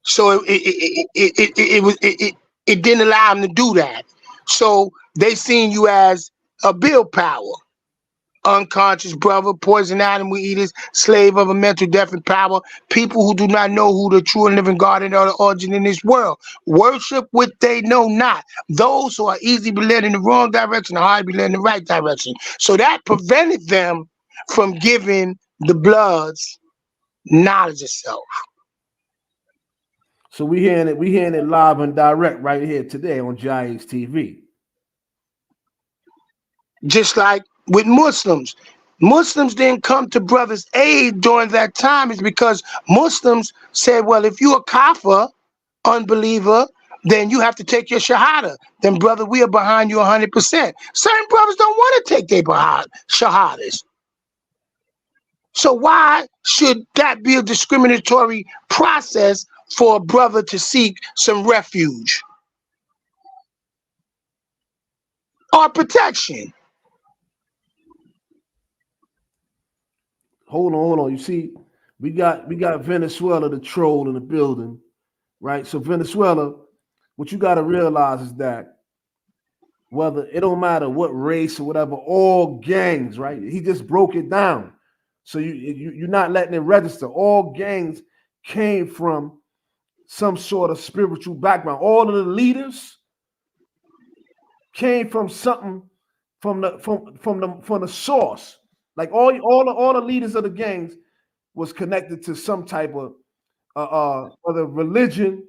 So it didn't allow them to do that. So they seen you as a bill power. Unconscious brother, poison animal eaters, slave of a mental death and power, people who do not know who the true and living God and the origin in this world. Worship what they know not. Those who are easily be led in the wrong direction are hard to be led in the right direction. So that prevented them from giving the Bloods knowledge of self. So we hearing it live and direct right here today on JAH-ACE TV. Just like with Muslims didn't come to brothers' aid during that time is because Muslims said, well, if you're a kafir, unbeliever, then you have to take your shahada. Then, brother, we are behind you 100%. Certain brothers don't want to take their shahadas. So why should that be a discriminatory process for a brother to seek some refuge or protection? Hold on. You see, we got Venezuela, the troll, in the building, right? So Venezuela, what you got to realize is that whether it don't matter what race or whatever, all gangs, right? He just broke it down. So you're not letting it register. All gangs came from some sort of spiritual background. All of the leaders came from something from the source. Like all the leaders of the gangs was connected to some type of whether religion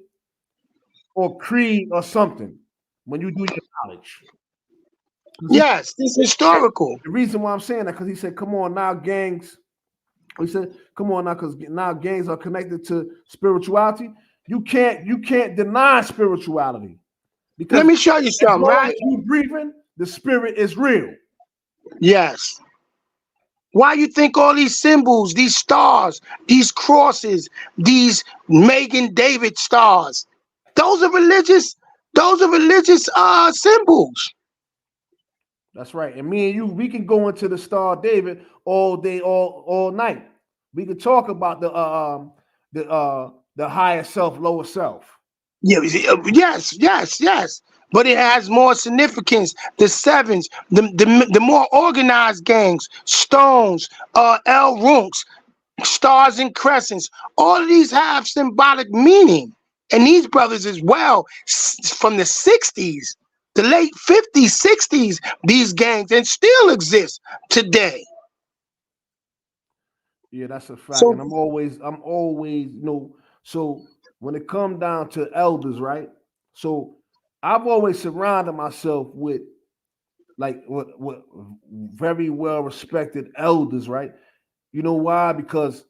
or creed or something. When you do your knowledge, yes, it's historical. The reason why I'm saying that because he said, "Come on now, gangs." He said, "Come on now, because now gangs are connected to spirituality. You can't deny spirituality because let me show you something. Right? You breathing, the spirit is real. Yes. Why you think all these symbols, these stars, these crosses, these Megan David stars, those are religious symbols. That's right. And me and you, we can go into the Star of David all day, all night. We can talk about the higher self, lower self. Yeah, yes. But it has more significance. The sevens, the more organized gangs, stones, El Runks, stars and crescents, all of these have symbolic meaning. And these brothers as well, from the 60s, the late 50s, 60s, these gangs, and still exist today. Yeah, that's a fact. So, and I'm always, so when it comes down to elders, right? So I've always surrounded myself with what very well respected elders, right? You know why? Because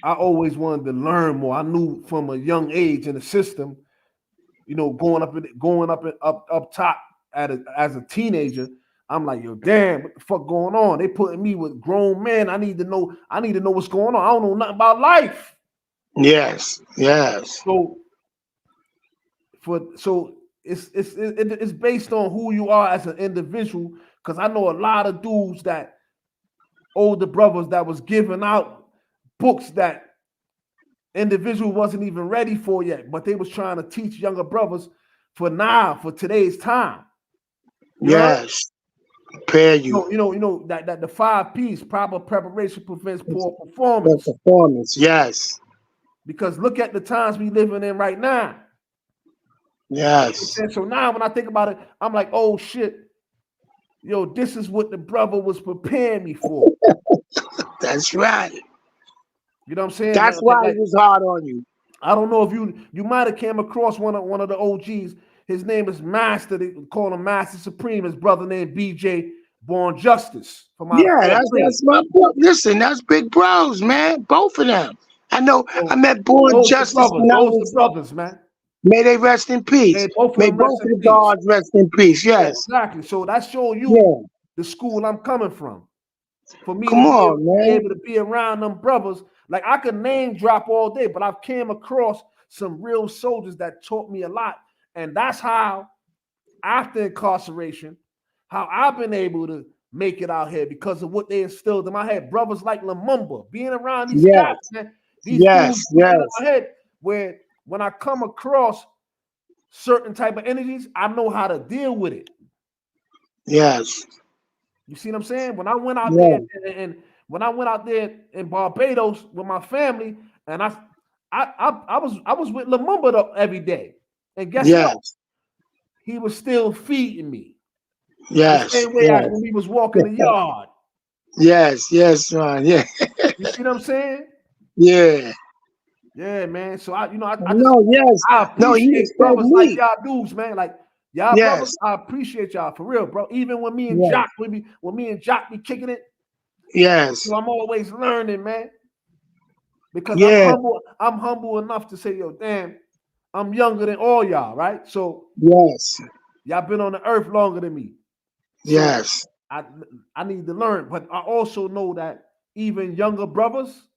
I always wanted to learn more. I knew from a young age in the system, going up top as a teenager, I'm like, yo, damn, what the fuck going on? They putting me with grown men. I need to know what's going on. I don't know nothing about life. Yes. So it's based on who you are as an individual. Because I know a lot of dudes that older brothers that was giving out books that individual wasn't even ready for yet, but they was trying to teach younger brothers for today's time. Yes. Prepare you. You know that the 5 P's, proper preparation prevents poor performance. Performance, yes. Because look at the times we living in right now. Yes. So now when I think about it, I'm like, oh shit, yo, this is what the brother was preparing me for. That's right. You know what I'm saying? That's why it was hard on you. I don't know if you might have came across one of the OGs. His name is Master. They call him Master Supreme. His brother named BJ Born Justice. That's my boy. Listen, that's big bros, man. Both of them. I know. I met Born Justice when I was the brothers, man. May they rest in peace. May both of the gods rest in peace. Yes, exactly. So that shows you the school I'm coming from. For me be able to be around them brothers, like I could name drop all day, but I've came across some real soldiers that taught me a lot, and that's how, after incarceration, how I've been able to make it out here because of what they instilled in my head. Brothers like Lumumba, being around these guys, man. These dudes in my head, where when I come across certain type of energies, I know how to deal with it. Yes. You see what I'm saying? When I went out there and when I went out there in Barbados with my family, and I was with Lumumba every day, and guess what? He was still feeding me. Yes. The same way when he was walking the yard. Yes, man. Yeah. You see what I'm saying? Yeah. Yeah, man. So I appreciate brothers like y'all dudes, man. Like y'all brothers, I appreciate y'all for real, bro. Even when me and Jock, when me and Jock be kicking it, I'm always learning, man. Because I'm humble enough to say, yo, damn, I'm younger than all y'all, right? So y'all been on the earth longer than me. So I need to learn, but I also know that even younger brothers,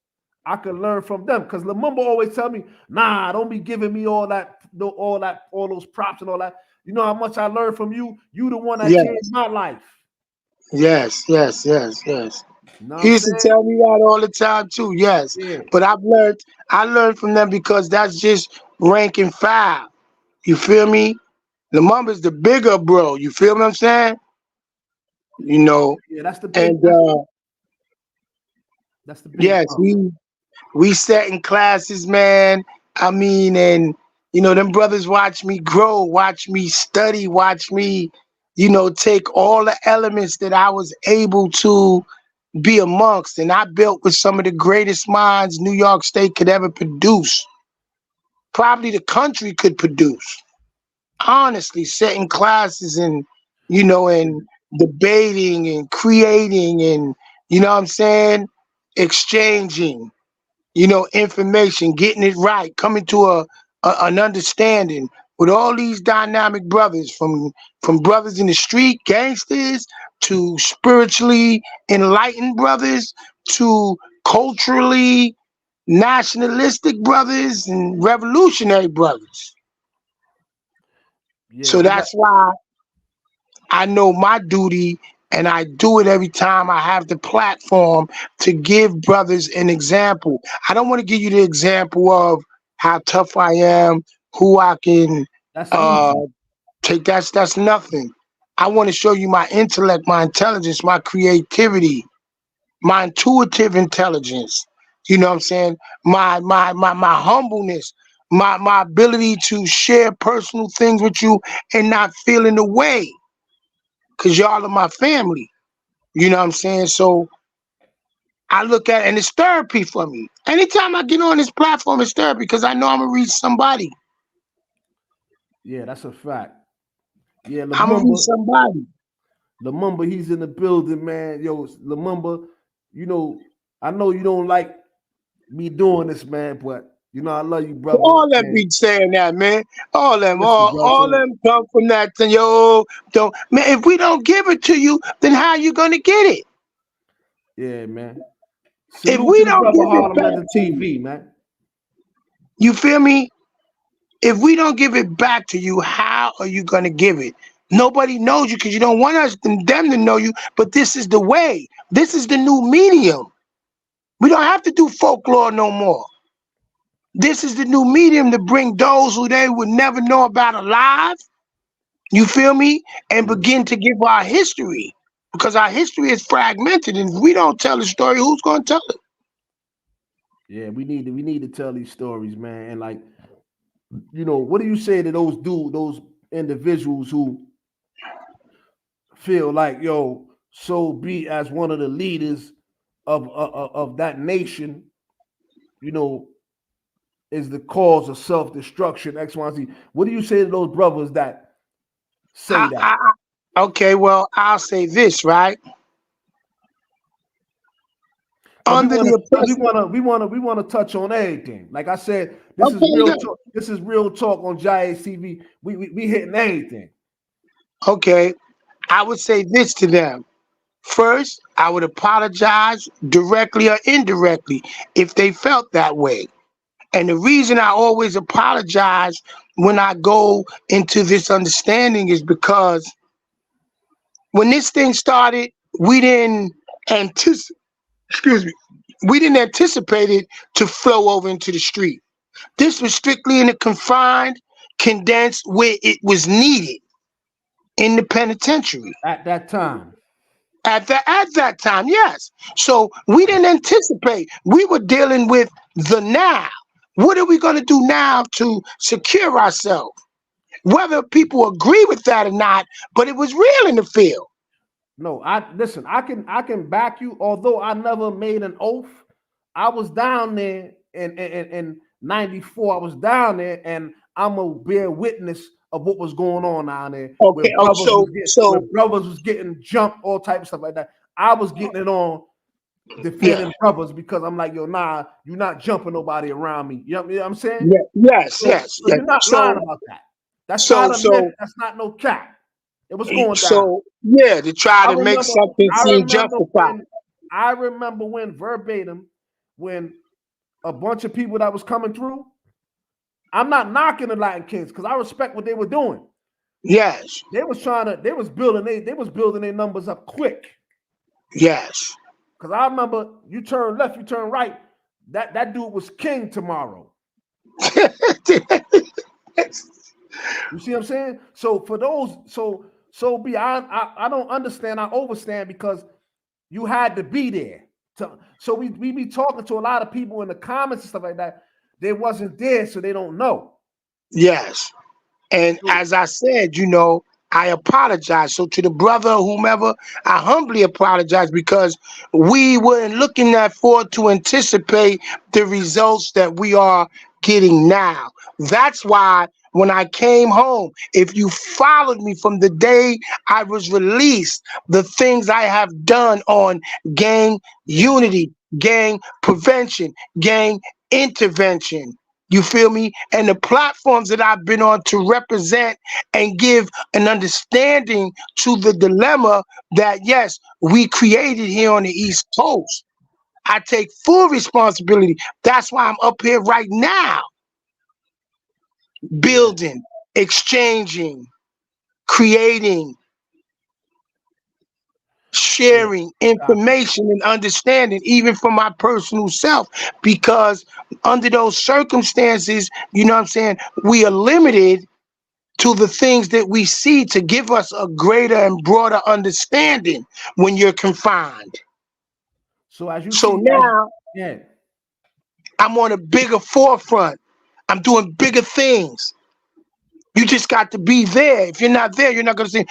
I can learn from them. Because Lumumba always tell me, nah, don't be giving me all those props and all that. You know how much I learned from you. You the one that changed my life. Yes. You know He used to tell me that all the time too. Yes, but I learned from them because that's just rank and file. You feel me? Lumumba's the bigger bro. You feel what I'm saying? You know. Yeah, that's the big. That's the big. We sat in classes, man. I mean, and you know, them brothers watch me grow, watch me study, watch me, you know, take all the elements that I was able to be amongst, and I built with some of the greatest minds New York State could ever produce. Probably the country could produce. Honestly, setting classes and, you know, and debating and creating and, you know what I'm saying, exchanging, you know, information, getting it right, coming to an understanding with all these dynamic brothers, from brothers in the street, gangsters, to spiritually enlightened brothers, to culturally nationalistic brothers and revolutionary brothers. So that's why I know my duty, and I do it every time I have the platform to give brothers an example. I don't want to give you the example of how tough I am, who I can take. That's nothing. I want to show you my intellect, my intelligence, my creativity, my intuitive intelligence. You know what I'm saying? My humbleness, my ability to share personal things with you and not feel in the way. Because y'all are my family. You know what I'm saying? So I look at it, and it's therapy for me. Anytime I get on this platform, it's therapy because I know I'm going to reach somebody. Yeah, that's a fact. Yeah, I'm going to reach somebody. Lumumba, he's in the building, man. Yo, Lumumba, you know, I know you don't like me doing this, man, but you know I love you, brother. All them be saying that, man. All them come from that thing. Yo, don't, man. If we don't give it to you, then how you gonna get it? Yeah, man. If we don't give it back to TV, man. You feel me? If we don't give it back to you, how are you gonna give it? Nobody knows you because you don't want them to know you. But this is the way. This is the new medium. We don't have to do folklore no more. This is the new medium to bring those who they would never know about alive. You feel me? And begin to give our history. because our history is fragmented, and if we don't tell the story, who's going to tell it? Yeah, we need to tell these stories, man. And like, what do you say to those individuals who feel like, yo, so be as one of the leaders of that nation, is the cause of self-destruction, X, Y, Z. What do you say to those brothers that say that? Okay, well, I'll say this, right? We want to touch on everything. Like I said, this is real talk. This is real talk on JAH-ACE TV. We hitting everything. Okay, I would say this to them. First, I would apologize directly or indirectly if they felt that way. And the reason I always apologize when I go into this understanding is because when this thing started, we didn't anticipate it to flow over into the street. This was strictly in a confined, condensed, where it was needed in the penitentiary. At that time. At that time, yes. So we didn't anticipate. We were dealing with the now. What are we going to do now to secure ourselves? Whether people agree with that or not, but it was real in the field. No, I can back you. Although I never made an oath, I was down there in 94. I was down there, and I'm a bear witness of what was going on down there. Okay, where brothers was getting jumped, all type of stuff like that. I was getting it on defending brothers because I'm like, yo, nah, you're not jumping nobody around me. You know what I'm saying? Yeah, yes. So you're not lying about that. That's not a myth. That's not no cap. It was going down. So yeah, to try to make something seem justified. I remember when verbatim, when a bunch of people that was coming through, I'm not knocking the Latin kids because I respect what they were doing. Yes. They was building their numbers up quick. Yes. Because I remember you turn left, you turn right. That dude was king tomorrow. You see what I'm saying? So for those, I don't understand. I overstand because you had to be there. So we be talking to a lot of people in the comments and stuff like that. They wasn't there, so they don't know. Yes. And as I said, I apologize. So to the brother, whomever, I humbly apologize because we weren't looking forward to anticipate the results that we are getting now. That's why when I came home, if you followed me from the day I was released, the things I have done on gang unity, gang prevention, gang intervention, you feel me? And the platforms that I've been on to represent and give an understanding to the dilemma that, yes, we created here on the East Coast. I take full responsibility. That's why I'm up here right now, building, exchanging, creating, sharing information and understanding, even for my personal self, because under those circumstances, you know what I'm saying, we are limited to the things that we see to give us a greater and broader understanding when you're confined. So as you now, I'm on a bigger forefront. I'm doing bigger things. You just got to be there. If you're not there, you're not going to see.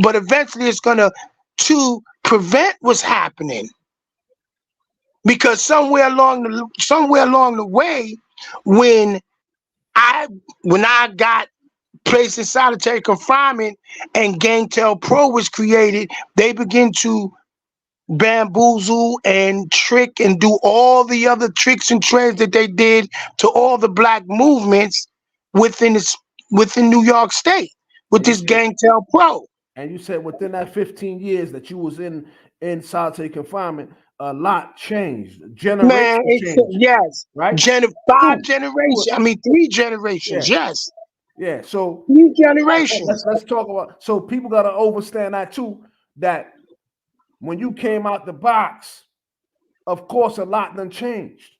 But eventually, it's going to prevent what's happening, because somewhere along the way, when I got placed in solitary confinement and Gangtel Pro was created, they begin to bamboozle and trick and do all the other tricks and trades that they did to all the black movements within New York State with this Gangtel Pro. And you said within that 15 years that you was in solitary confinement, a lot changed. Generations changed. Yes. Right? 5 generations. I mean, 3 generations. Yeah. Yes. Yeah. So 3 generations. Let's talk about. So people got to understand that too. That when you came out the box, of course, a lot done changed.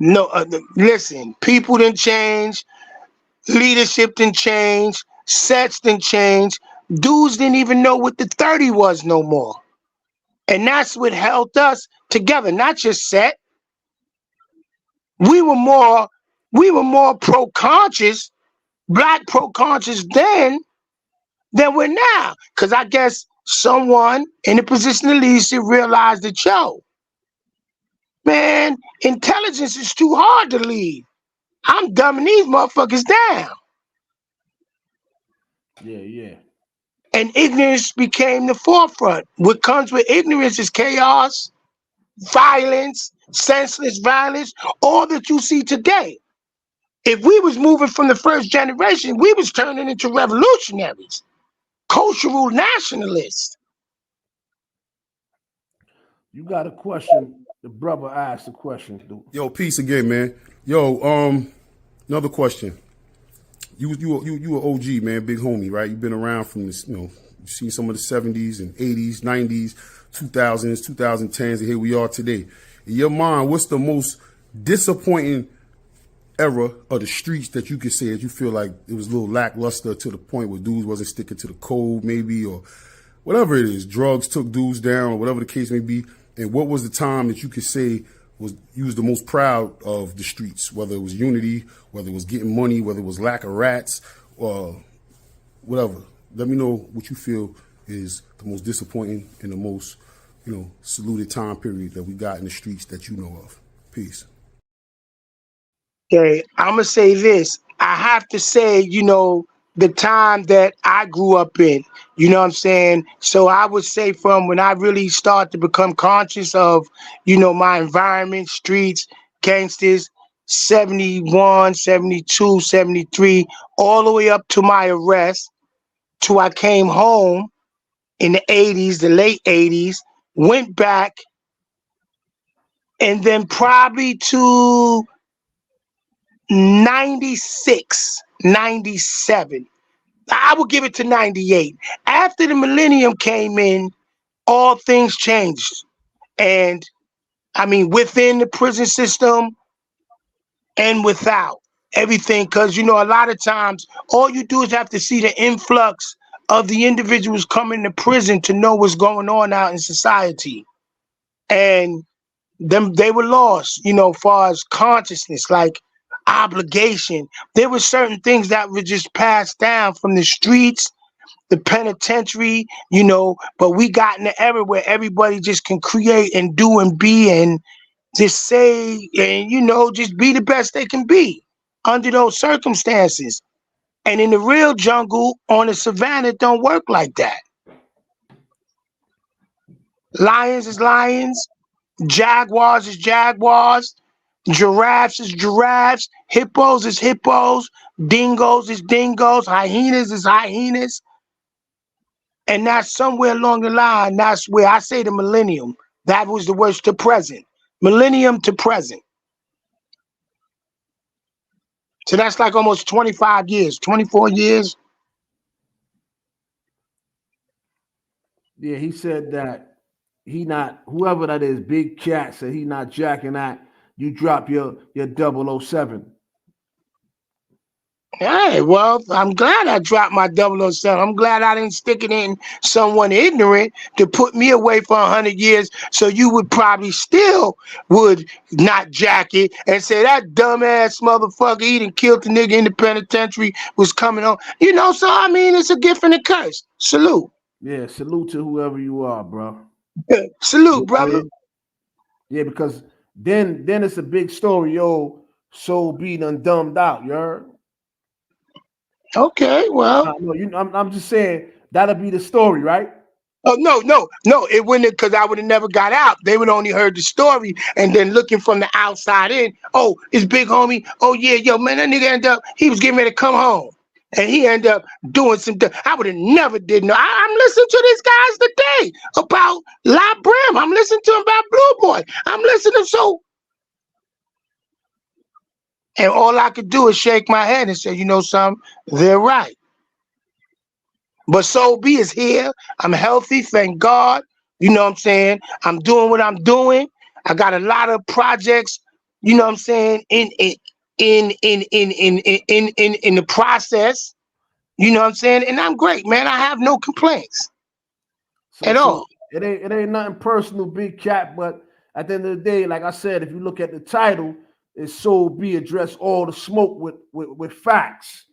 No, listen. People didn't change. Leadership didn't change. Sets didn't change. Dudes didn't even know what the 30 was no more. And that's what held us together, not just set. We were more pro-conscious, black pro-conscious then than we're now. Because I guess someone in a position of leadership realized that, yo, man, intelligence is too hard to lead. I'm dumbing these motherfuckers down. Yeah. And ignorance became the forefront. What comes with ignorance is chaos, violence, senseless violence, all that you see today. If we was moving from the first generation, we was turning into revolutionaries, cultural nationalists. You got a question? The brother asked a question. Yo, peace again, man. Yo, another question. You an OG, man, big homie, right? You've been around from this, you've seen some of the 70s and 80s, 90s, 2000s, 2010s, and here we are today. In your mind, what's the most disappointing era of the streets that you could say that you feel like it was a little lackluster to the point where dudes wasn't sticking to the code maybe, or whatever it is, drugs took dudes down or whatever the case may be? And what was the time that you could say you was the most proud of the streets, whether it was unity, whether it was getting money, whether it was lack of rats, or whatever? Let me know what you feel is the most disappointing and the most, saluted time period that we got in the streets that you know of. Peace. Okay, I'm gonna say this. I have to say, the time that I grew up in, you know what I'm saying? So I would say from when I really started to become conscious of, my environment, streets, gangsters, 71, 72, 73, all the way up to my arrest, till I came home in the 80s, the late 80s, went back, and then probably to 96, 97. I would give it to 98. After the millennium came in, all things changed. And I mean, within the prison system and without everything, because, a lot of times all you do is have to see the influx of the individuals coming to prison to know what's going on out in society. And they were lost, far as consciousness, like obligation. There were certain things that were just passed down from the streets, the penitentiary, but we got in the era where everybody just can create and do and be and just say and, just be the best they can be under those circumstances. And in the real jungle on the savannah, it don't work like that. Lions is lions, jaguars is jaguars, giraffes is giraffes, hippos is hippos, dingoes is dingoes, hyenas is hyenas. And that's somewhere along the line, that's where I say the millennium. That was the worst to present. Millennium to present. So that's like almost 25 years, 24 years. Yeah, he said that whoever that is, Big Cat, said he not jacking that. You drop your 007. Hey, well, I'm glad I dropped my 007. I'm glad I didn't stick it in someone ignorant to put me away for 100 years. So you would probably still would not jack it and say that dumbass motherfucker, he done killed the nigga in the penitentiary, was coming on. So I mean, it's a gift and a curse. Salute. Yeah, salute to whoever you are, bro. Salute, brother. Yeah, because then it's a big story, yo. Soul B done dumbed out, you heard? Okay, well, I'm just saying that'll be the story, right? Oh no, it wouldn't, because I would have never got out. They would only heard the story and then looking from the outside in. Oh, it's big homie. Oh yeah, yo man, that nigga ended up, he was getting ready to come home, and he ended up doing some. I would have never did no. I'm listening to these guys today about La Brim. I'm listening to him about Blue Boy. I'm listening and all I could do is shake my head and say, something, they're right. But Soul B is here. I'm healthy, thank God. You know what I'm saying? I'm doing what I'm doing. I got a lot of projects, you know what I'm saying, in the process. You know what I'm saying? And I'm great, man. I have no complaints at all. It ain't nothing personal, Big Cat. But at the end of the day, like I said, if you look at the title, it's So Be address all the smoke with facts.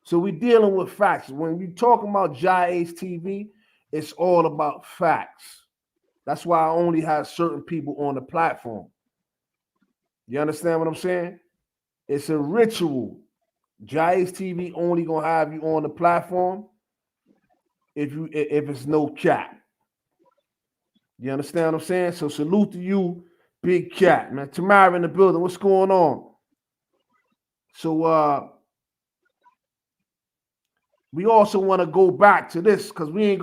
So we dealing with facts. When we talking about JAH-ACE TV, it's all about facts. That's why I only have certain people on the platform. You understand what I'm saying? It's a ritual. JAH-ACE TV only gonna have you on the platform if it's no cap. You understand what I'm saying? So salute to you, Big Cat, man. Tamara in the building. What's going on? So we also want to go back to this because we're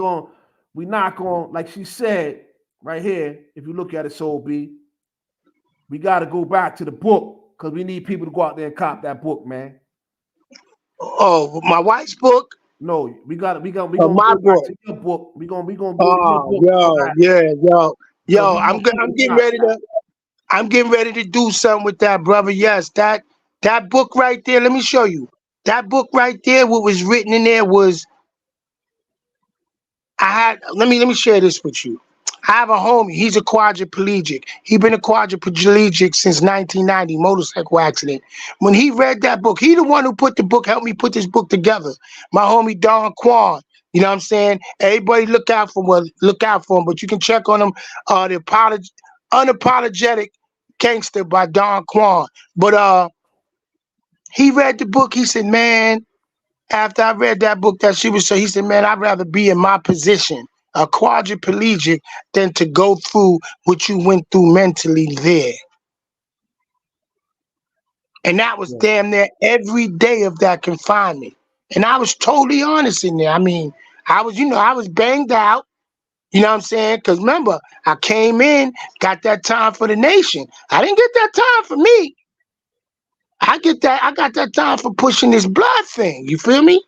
not gonna, like she said right here, if you look at it, Soul B, we gotta go back to the book because we need people to go out there and cop that book, man. Oh, my wife's book? No, we gonna my go book. back to your book. We gonna go to your book. Yo, I'm getting ready to do something with that, brother. Yes, that book right there. Let me show you. That book right there, what was written in there was, let me share this with you. I have a homie, he's a quadriplegic. He's been a quadriplegic since 1990, motorcycle accident. When he read that book, he the one who helped me put this book together. My homie Don Quan, you know what I'm saying? Everybody look out for him, but you can check on him, the Unapologetic Gangster by Don Quan. But he read the book, he said, man, after I read that book that she was so, he said, man, I'd rather be in my position, a quadriplegic, than to go through what you went through mentally there. And that was damn near every day of that confinement. And I was totally honest in there. I mean, I was banged out, you know what I'm saying? Because remember, I came in, got that time for the nation. I didn't get that time for me. I got that time for pushing this blood thing. You feel me?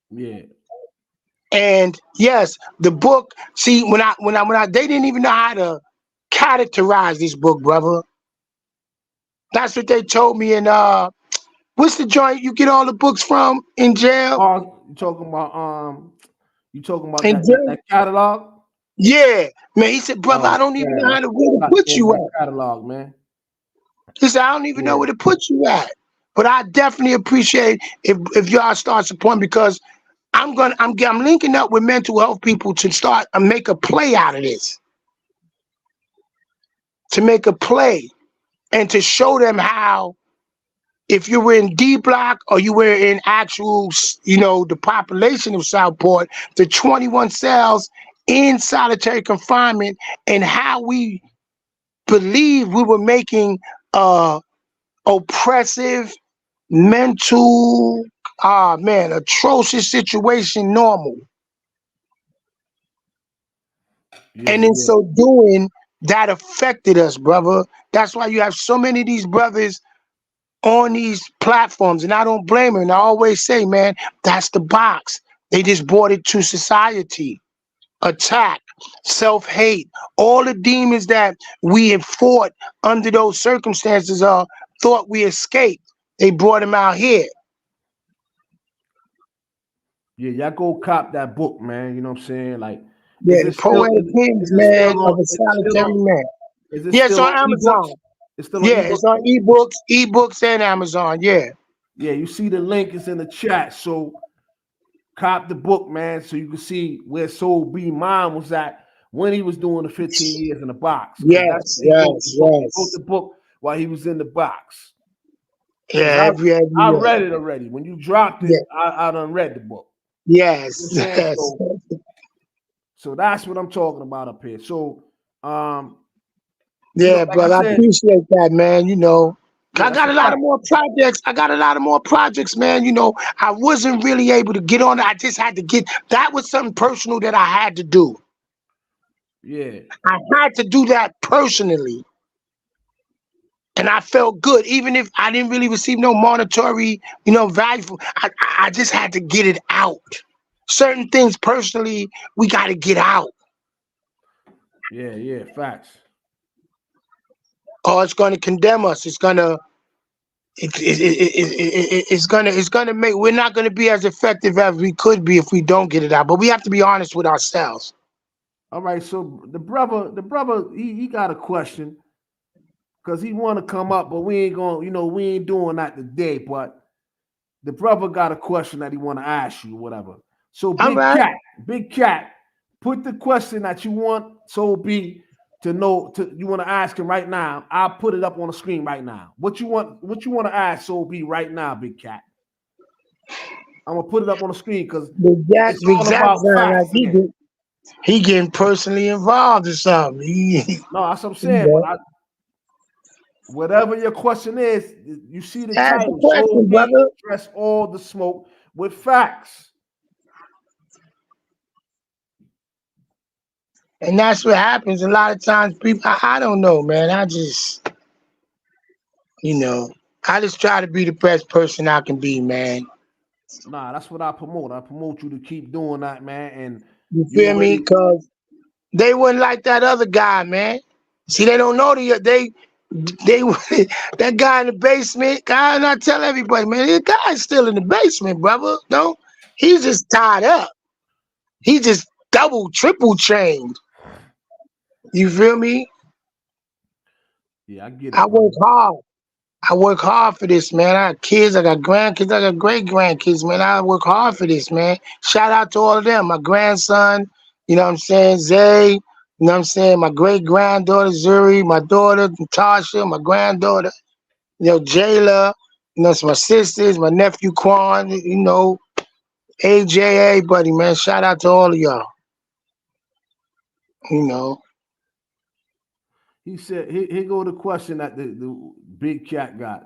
Yeah. And yes, the book. See, when I they didn't even know how to characterize this book, brother. That's what they told me. And what's the joint you get all the books from in jail? Oh, you talking about that catalog? Yeah, man. He said, brother, I don't even know how to where to put you at. Catalog, man. He said, I don't even know where to put you at. But I definitely appreciate if y'all start supporting, because I'm linking up with mental health people to start and make a play out of this. To make a play and to show them how, if you were in D Block or you were in actual, the population of Southport, the 21 cells in solitary confinement, and how we believe we were making oppressive, mental, atrocious situation normal. And in so doing, that affected us, brother. That's why you have so many of these brothers on these platforms, and I don't blame them. And I always say, man, that's the box. They just brought it to society. Attack, self-hate, all the demons that we have fought under those circumstances thought we escaped. They brought them out here. Yeah, y'all go cop that book, man. You know what I'm saying? Like, the Poetic Hymns, man, of a Solitary Man. It's on Amazon. It's still on it's on ebooks and Amazon. Yeah, you see the link is in the chat. So cop the book, man, so you can see where Soul B mind was at when he was doing the 15 years in the box. Yes. He wrote the book while he was in the box. Yeah, I read it already. When you dropped it, I done read the book. Yes. So that's what I'm talking about up here. So brother, I appreciate that, man. I got a lot of more projects. Man. I wasn't really able to get on it. I just had to that was something personal that I had to do. Yeah. I had to do that personally. And I felt good, even if I didn't really receive no monetary, value. I just had to get it out. Certain things personally, we got to get out. Yeah, facts. Or it's going to condemn us. It's going to make, we're not going to be as effective as we could be if we don't get it out. But we have to be honest with ourselves. All right, so the brother, he got a question because he want to come up, but we ain't going, we ain't doing that today. But the brother got a question that he want to ask you, whatever. So All right. Big Cat, put the question that you want Soul B to know. You want to ask him right now. I'll put it up on the screen right now. What you want to ask Soul B right now, Big Cat? I'm gonna put it up on the screen because it's Big all Jack about sound like facts today. he getting personally involved or something. No, that's what I'm saying. But whatever your question is, you see the Ask the title. So question, we brother. address all the smoke with facts. And that's what happens. A lot of times people, I don't know, man. I just, I just try to be the best person I can be, man. Nah, that's what I promote. I promote you to keep doing that, man. And You you feel me? already Because they wouldn't like that other guy, man. See, they don't know they that guy in the basement. Guy, and I tell everybody, man, the guy's still in the basement, brother. No, he's just tied up. He just double, triple chained. You feel me? yeah, I get I it, work man. hard. I work hard for this, man. I got kids, I got grandkids, I got great grandkids, man. I work hard for this, man. Shout out to all of them. My grandson, you know what I'm saying, Zay, you know what I'm saying, my great granddaughter Zuri, my daughter Natasha, my granddaughter, Jayla, it's my sisters, my nephew Quan, AJA, buddy, man. Shout out to all of y'all. You know. He said, here go the question that the Big Cat got.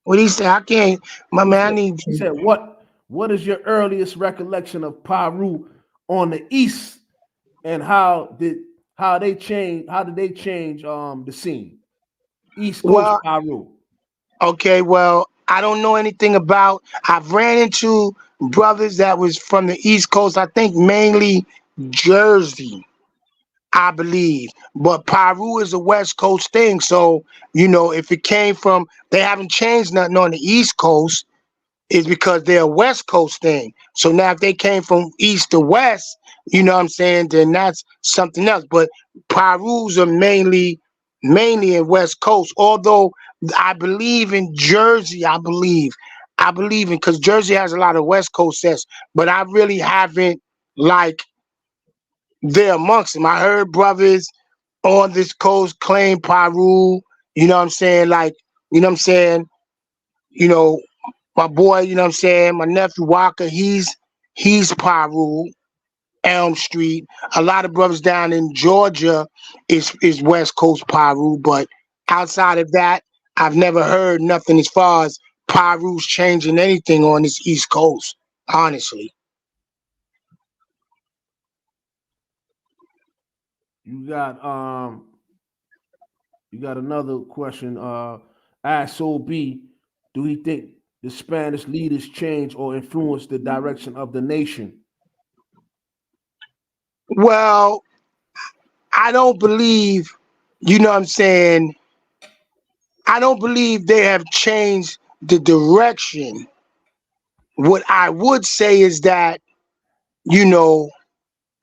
What he said, I can't, my man, I need He said, what is your earliest recollection of Paru on the East, and how did they change the scene? East Coast well, Paru. okay, well, I don't know anything about. I've ran into brothers that was from the East Coast. I think mainly Jersey, I believe. But Peru is a West Coast thing. So, if it came from, they haven't changed nothing on the East Coast, is because they're a West Coast thing. So now if they came from East to West, you know what I'm saying, then that's something else. But Perus are mainly in West Coast. Although I believe in Jersey, I believe in, because Jersey has a lot of West Coast sets, but I really haven't like there amongst them. I heard brothers on this coast claim Peru, you know what I'm saying? Like, you know what I'm saying? You know, my boy, you know what I'm saying? My nephew Walker, he's Paru, Elm Street. A lot of brothers down in Georgia is West Coast Paru, but outside of that, I've never heard nothing as far as Paru's changing anything on this East Coast, honestly. You got another question. Ask Soul B, do he think the Spanish leaders change or influence the direction of the nation? Well, I don't believe, you know what I'm saying? I don't believe they have changed the direction. What I would say is that, you know,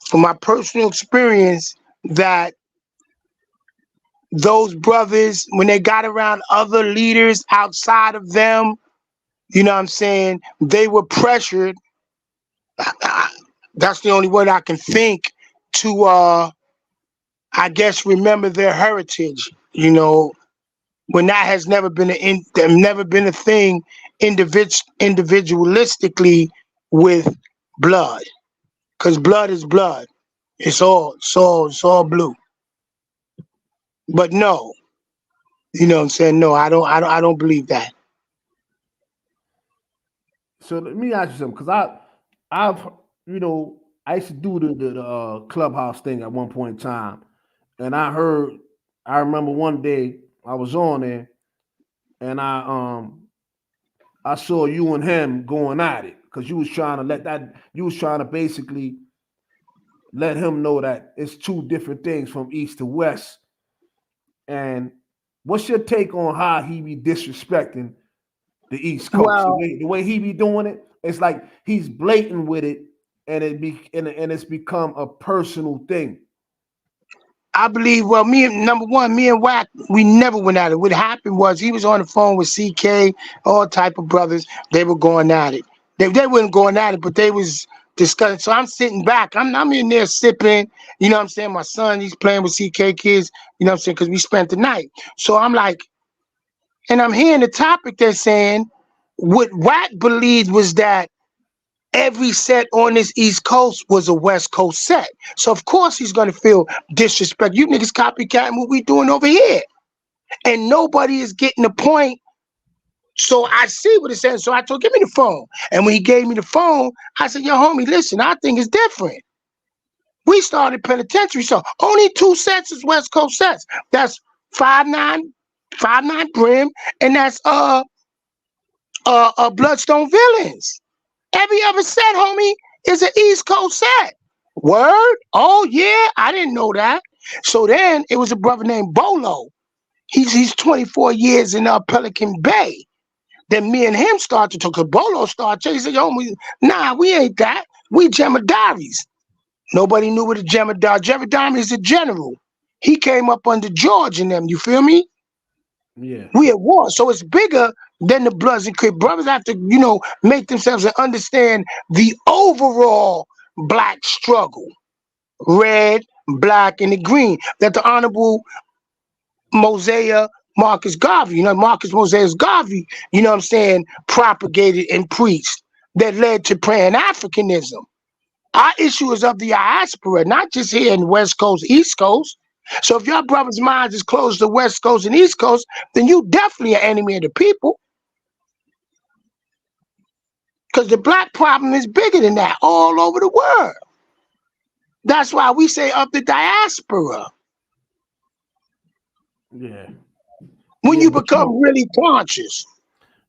from my personal experience, that those brothers, when they got around other leaders outside of them, you know what I'm saying, they were pressured. That's the only word I can think to, I guess, remember their heritage. When that has never been a thing individualistically with blood, because blood is blood. It's all blue. But no, you know what I'm saying? No, I don't believe that. So let me ask you something, because I've I used to do the clubhouse thing at one point in time, and I remember one day I was on there, and I saw you and him going at it because you was trying to basically let him know that it's two different things from east to west. And what's your take on how he be disrespecting the East Coast. Well, The way he be doing it, it's like he's blatant with it, and it's become a personal thing. I believe, well, number one, me and Wack, we never went at it. What happened was he was on the phone with CK, all type of brothers. They were going at it. They weren't going at it, but they was discussing. So I'm sitting back. I'm in there sipping. You know what I'm saying? My son, he's playing with CK kids. You know what I'm saying? Because we spent the night. So I'm like, and I'm hearing the topic they're saying. What Wack believed was that every set on this East Coast was a West Coast set. So of course he's gonna feel disrespect. You niggas copycatting what we doing over here. And nobody is getting the point. So I see what it says. So I told, give me the phone. And when he gave me the phone, I said, yo, homie, listen, I think it's different. We started penitentiary, so only 2 sets is West Coast sets. That's 5'9", 5'9" Brim, and that's Bloodstone Villains. Every other set, homie, is an East Coast set. Word? Oh, yeah, I didn't know that. So then it was a brother named Bolo. He's 24 years in Pelican Bay. Then me and him started to talk. Because Bolo started. He said, yo, nah, we ain't that. We Jemadaris. Nobody knew what a Jemadar. Jemadar is a general. He came up under George and them. You feel me? Yeah. We at war. So it's bigger than the Bloods and Crips. Brothers have to, make themselves and understand the overall black struggle. Red, black, and the green. That the Honorable Mosiah Marcus Garvey, Marcus Mosiah Garvey, you know what I'm saying, propagated and preached that led to Pan-Africanism. Our issue is of the diaspora, not just here in West Coast, East Coast. So if your brother's minds is closed to West Coast and East Coast, then you definitely an enemy of the people. Because the black problem is bigger than that all over the world. That's why we say of the diaspora. Yeah. When you become really conscious.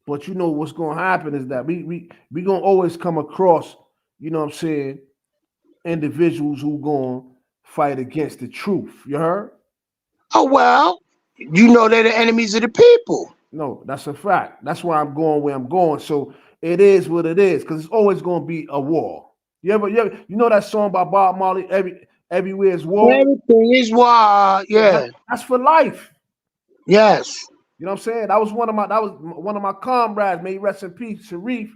But you know what's going to happen is that we going to always come across, you know what I'm saying, individuals who going to fight against the truth. You heard? Oh, well, they're the enemies of the people. No, that's a fact. That's why I'm going where I'm going. So it is what it is, because it's always going to be a war. You know that song by Bob Marley, Everywhere is War? Everything is war, yeah. That's for life. Yes. You know what I'm saying? That was one of my comrades, may he rest in peace, Sharif.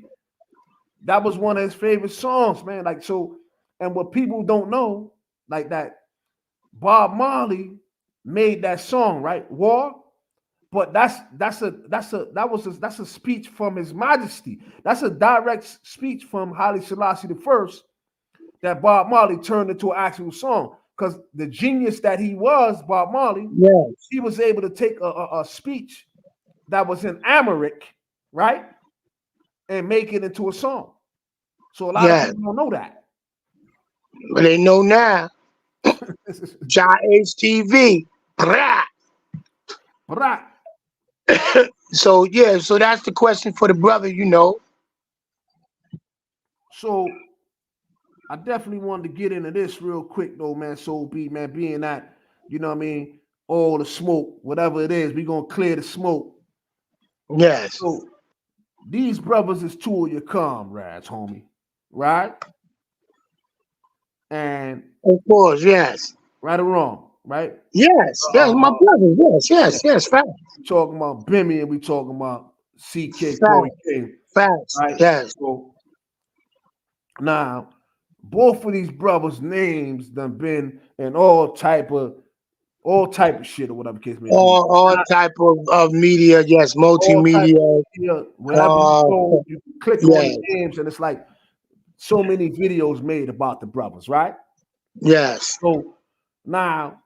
That was one of his favorite songs, man. Like, so, and what people don't know, like that Bob Marley made that song, right? War. But that's a speech from His Majesty. That's a direct speech from Haile Selassie I that Bob Marley turned into an actual song. Because the genius that he was, Bob Marley, yes, he was able to take a speech that was in Amharic, right, and make it into a song. So a lot of people don't know that. But they know now. JAH-ACE TV. So so that's the question for the brother, So I definitely wanted to get into this real quick though, man. So man, being that, you know what I mean, all the smoke, whatever it is, we're gonna clear the smoke. Yes. So these brothers is 2 of your comrades, homie, right? And of course, yes. Right or wrong, right? Yes, my brother. Yes, facts. We talking about Bimmy and we talking about CK Corey King. Facts, right? Yes. So now, both of these brothers' names done been in all type of shit or whatever case may be. All type of media, yes, multimedia. Whenever you click on the names and it's like so many videos made about the brothers, right? Yes. So now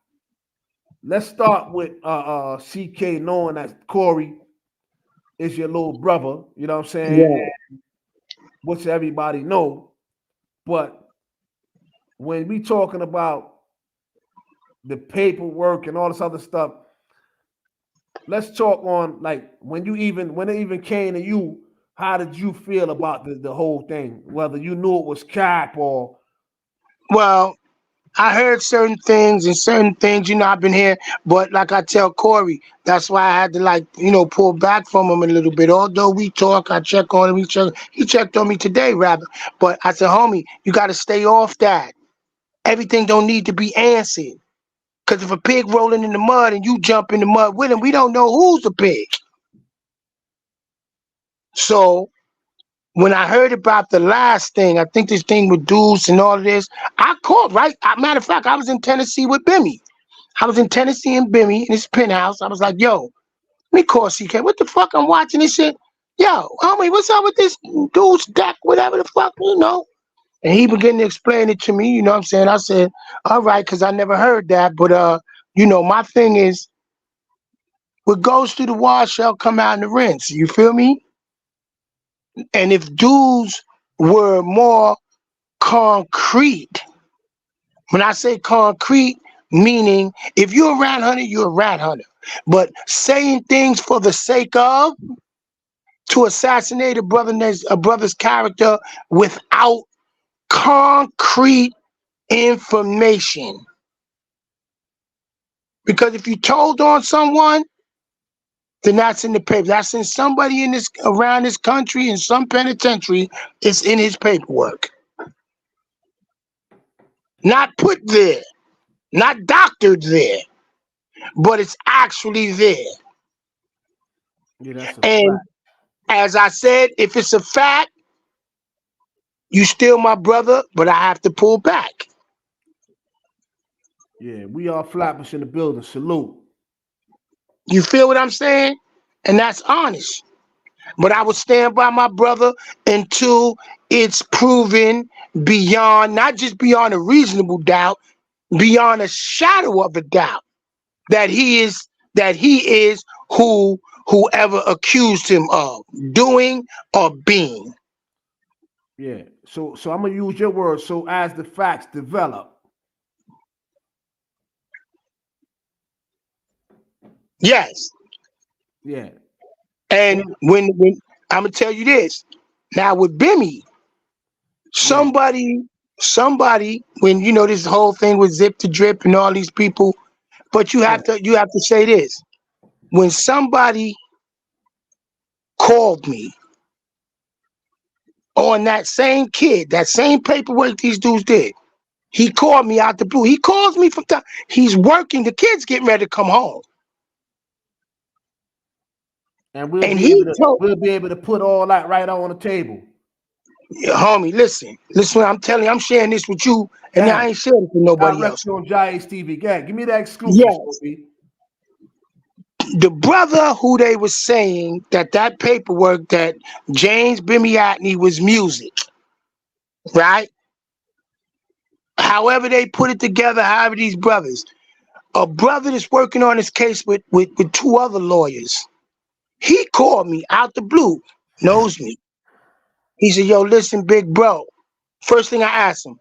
let's start with CK, knowing that Corey is your little brother, you know what I'm saying? Yeah. Which everybody know. But when we talking about the paperwork and all this other stuff, let's talk on like when it even came to you, how did you feel about the whole thing? Whether you knew it was cap or well, I heard certain things, you know, I've been here, but like I tell Corey, that's why I had to, like, you know, pull back from him a little bit. Although we talk, I check on him, he checked on me today, rather. But I said, homie, you got to stay off that. Everything don't need to be answered. Because if a pig rolling in the mud and you jump in the mud with him, we don't know who's the pig. So when I heard about the last thing, I think this thing with Deuce and all of this, I called, right? Matter of fact, I was in Tennessee with Bimmy. I was in Tennessee and Bimmy in his penthouse. I was like, yo, let me call CK. What the fuck? I'm watching this shit. Yo, homie, what's up with this Deuce deck, whatever the fuck, you know? And he began to explain it to me, you know what I'm saying? I said, all right, because I never heard that. But, you know, my thing is, what goes through the wash shall come out in the rinse. You feel me? And if dudes were more concrete, when I say concrete, meaning if you're a rat hunter, you're a rat hunter. But saying things for the sake of, to assassinate a brother's character without concrete information. Because if you told on someone, then that's in the paper. That's in somebody in this around this country in some penitentiary. It's in his paperwork. Not put there, not doctored there, but it's actually there. Yeah, that's a and fact. As I said, if it's a fact, you still my brother, but I have to pull back. Yeah, we are Flatbush in the building. Salute. You feel what I'm saying? And that's honest. But I will stand by my brother until it's proven beyond, not just beyond a reasonable doubt, beyond a shadow of a doubt, that he is whoever accused him of doing or being. Yeah. So I'm gonna use your words. So as the facts develop. Yes. Yeah. And when I'm gonna tell you this, now with Bimmy, somebody, when you know this whole thing with Zip to Drip and all these people, but you have to say this. When somebody called me on that same kid, that same paperwork these dudes did, he called me out the blue. He calls me from time. He's working. The kid's getting ready to come home. And we'll And be able to put all that right on the table. Yeah, homie, listen, I'm telling you, I'm sharing this with you, and I ain't sharing it with nobody else. On JAH-ACE TV. Gang, give me that exclusive. Yes. The brother who they were saying that paperwork that James Bimiatney was music, right? However they put it together, however these brothers, a brother that's working on this case with two other lawyers, he called me out the blue, knows me. He said, yo, listen, big bro. First thing I asked him,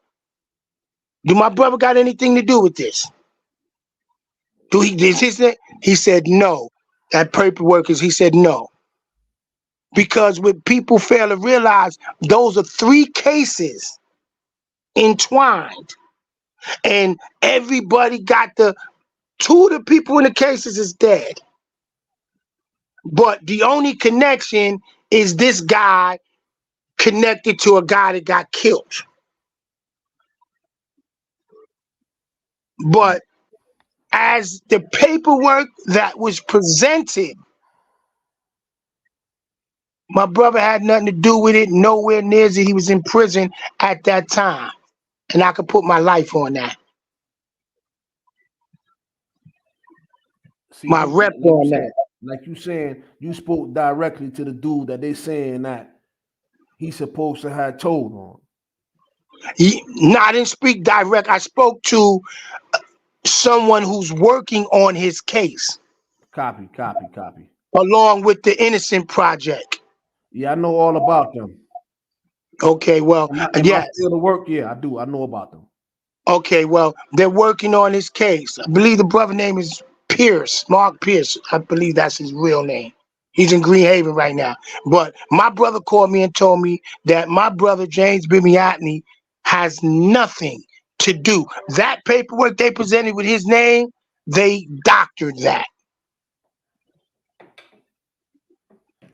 do my brother got anything to do with this? He said no. That paperwork he said no. Because what people fail to realize, those are 3 cases entwined. And everybody got 2 of the people in the cases is dead. But the only connection is this guy connected to a guy that got killed. But as the paperwork that was presented, my brother had nothing to do with it, nowhere near it. He was in prison at that time. And I could put my life on that. See, my rep on that. Like you saying, you spoke directly to the dude that they saying that he's supposed to have told on. I didn't speak direct. I spoke to someone who's working on his case. Copy. Along with the Innocent Project. Yeah, I know all about them. Okay, well, yes. The work, yeah, I do. I know about them. Okay, well, they're working on his case. I believe the brother name is Pierce, Mark Pierce. I believe that's his real name. He's in Green Haven right now. But my brother called me and told me that my brother, James Bimiatney, has nothing to to do. That paperwork they presented with his name, they doctored that.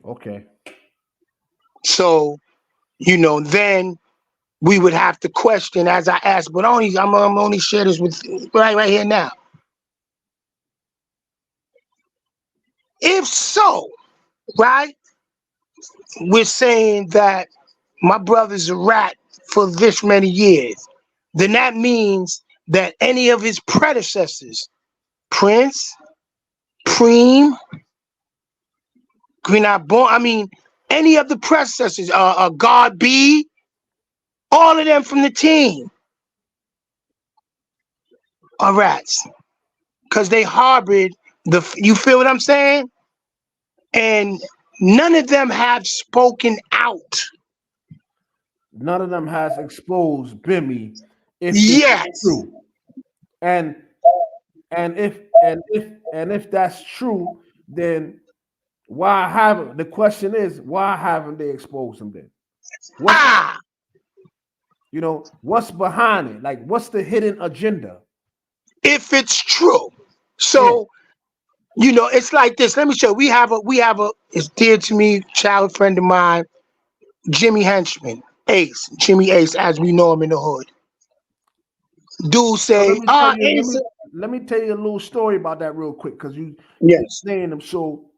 Okay. So, then we would have to question, as I asked, but I'm only share this with right here now. If so, right, we're saying that my brother's a rat for this many years, then that means that any of his predecessors, Prince, Preem, Green Eye Born, any of the predecessors, God B, all of them from the team are rats. Because they harbored you feel what I'm saying? And none of them have spoken out. None of them has exposed Bimmy if Yes. it's true. And if that's true, then why haven't they exposed him then? What's behind it? Like, what's the hidden agenda? If it's true. So, it's like this. Let me show you. We have a it's dear to me, childhood friend of mine, Jimmy Henchman, Ace, Jimmy Ace, as we know him in the hood. Dude say, Ace. Let me tell you a little story about that real quick, because you saying them. So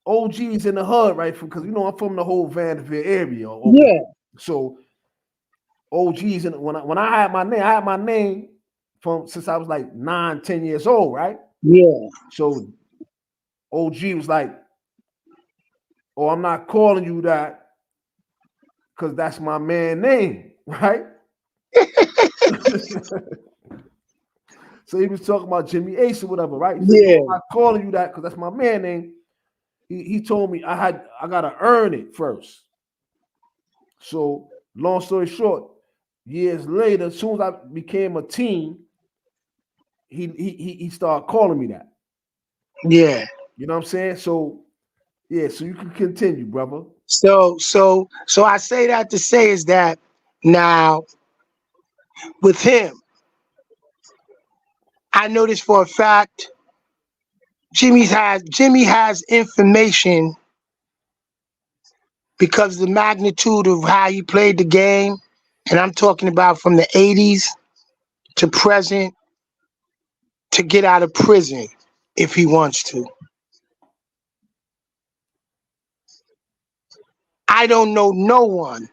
OG's in the hood, right? Because I'm from the whole Vanderbilt area. Yeah. So OG's when I had my name from since I was like 9, 10 years old, right? Yeah. So OG was like, "Oh, I'm not calling you that because that's my man name," right? So he was talking about Jimmy Ace or whatever, right? He said, I'm not calling you that because that's my man name. He told me I gotta earn it first. So long story short, years later, as soon as I became a teen, he started calling me that. Yeah. You know what I'm saying? So yeah, so you can continue, brother. So I say that to say is that now with him, I know this for a fact. Jimmy has information because of the magnitude of how he played the game, and I'm talking about from the 80s to present, to get out of prison if he wants to. I don't know no one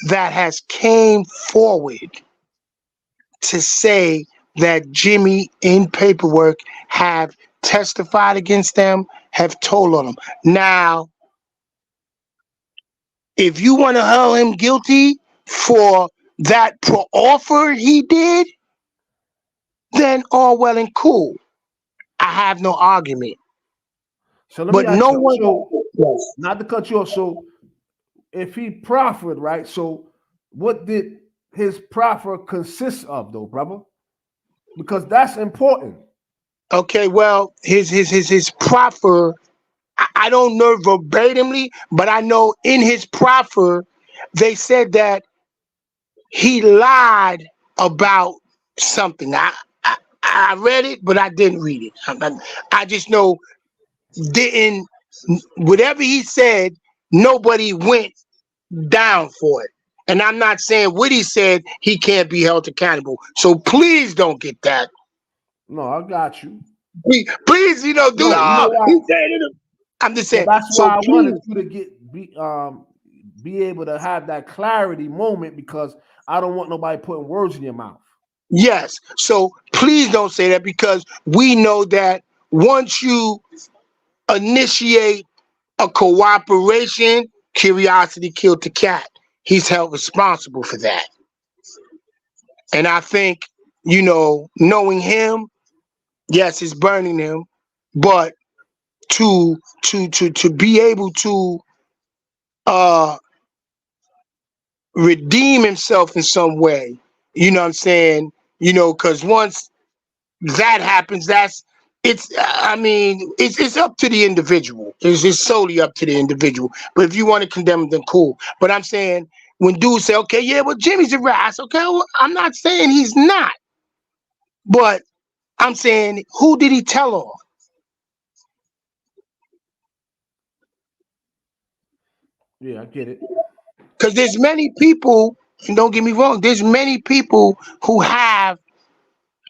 that has came forward to say that Jimmy in paperwork have testified against them, have told on them. Now, if you want to hold him guilty for that offer he did, then all well and cool. I have no argument. So let me ask no you, one, not to cut you off. So if he proffered, right? So what did his proffer consist of, though, brother? Because that's important. Okay, well, his proffer, I don't know verbatimly, but I know in his proffer, they said that he lied about something. I read it, but I didn't read it. I just know whatever he said, nobody went down for it. And I'm not saying what he said, he can't be held accountable. So please don't get that. No, I got you. Please, do that. I'm just saying. That's why I wanted you to be able to have that clarity moment, because I don't want nobody putting words in your mouth. Yes. So please don't say that, because we know that once you initiate a cooperation, curiosity killed the cat. He's held responsible for that. And I think, knowing him, yes, it's burning him, but to be able to redeem himself in some way, you know what I'm saying? Because once that happens, it's up to the individual. It's solely up to the individual. But if you want to condemn them, then cool. But I'm saying when dudes say, okay, yeah, well, Jimmy's a rat. I say, okay, well, I'm not saying he's not, but I'm saying, who did he tell on? Yeah, I get it. Because there's many people, and don't get me wrong, there's many people who have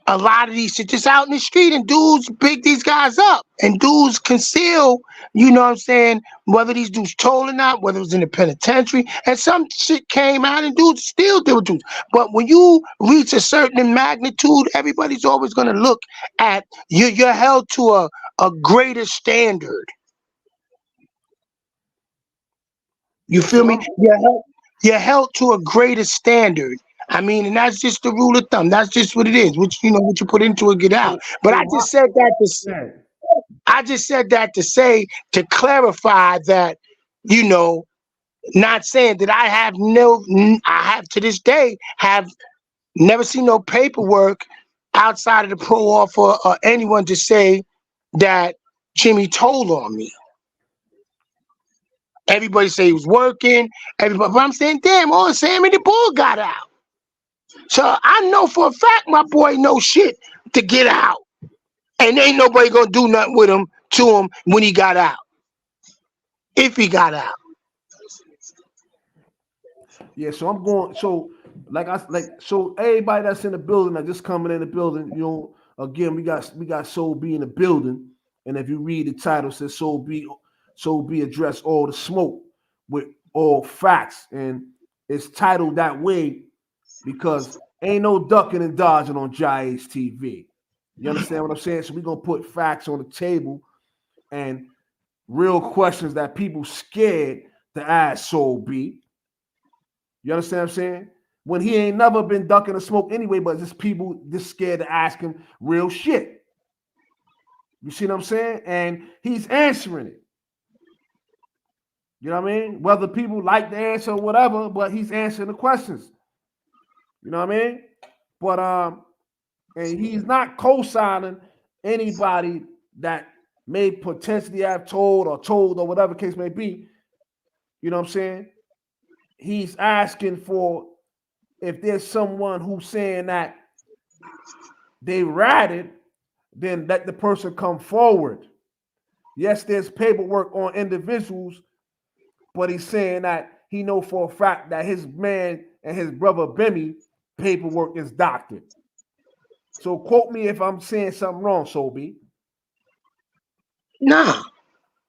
a lot of these shit just out in the street, and dudes pick these guys up, and dudes conceal, you know what I'm saying, whether these dudes told or not, whether it was in the penitentiary, and some shit came out and dudes still deal with dudes. But when you reach a certain magnitude, everybody's always going to look at you. You're held to a greater standard. You feel me? You're held to a greater standard. I mean, and that's just the rule of thumb. That's just what it is. What what you put into it, get out. But I just said that to say, to clarify that, not saying that I have to this day have never seen no paperwork outside of the pro offer or anyone to say that Jimmy told on me. Everybody say he was working. Everybody, but I'm saying, damn, all Sammy the Bull got out. So I know for a fact my boy knows shit to get out. And ain't nobody gonna do nothing with him to him when he got out. If he got out. Yeah, so I'm going, so everybody that's in the building, that just coming in the building, again, we got Soul B in the building. And if you read the title, it says Soul B address all the smoke with all facts. And it's titled that way because ain't no ducking and dodging on JAH-ACE TV. You understand what I'm saying? So we're going to put facts on the table and real questions that people scared to ask Soul B. You understand what I'm saying? When he ain't never been ducking the smoke anyway, but just people just scared to ask him real shit. You see what I'm saying? And he's answering it. You know what I mean? Whether people like the answer or whatever, but he's answering the questions. You know what I mean? But and he's not co-signing anybody that may potentially have told or whatever case may be. You know what I'm saying? He's asking for, if there's someone who's saying that they ratted, then let the person come forward. Yes, there's paperwork on individuals, but he's saying that he know for a fact that his man and his brother Bemmy paperwork is doctored. So quote me if I'm saying something wrong, Soul B. Nah.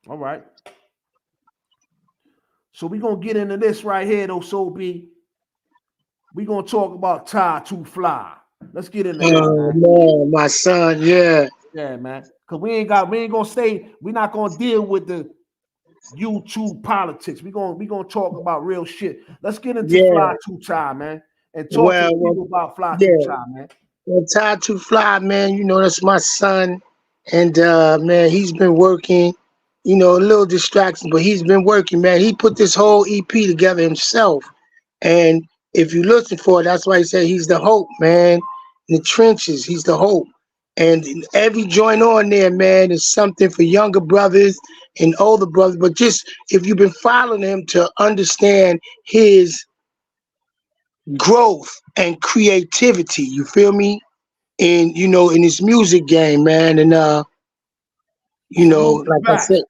All right. So we're going to get into this right here, though, Soul B. We're going to talk about Ty Too Fly. Let's get into that, man, my son, yeah. Yeah, man. Because we ain't going to stay, we're not going to deal with the YouTube politics. We're going to talk about real shit. Let's get into Fly Too Ty, man. And talk to people about Fly Too Ty, man. Well, Ty Too Fly, man, that's my son. And, man, he's been working, a little distraction, but he's been working, man. He put this whole EP together himself. And if you listen for it, that's why he said he's the hope, man. In the trenches, he's the hope. And every joint on there, man, is something for younger brothers and older brothers. But just if you've been following him to understand his growth and creativity, you feel me? And, in his music game, man. And, like I said,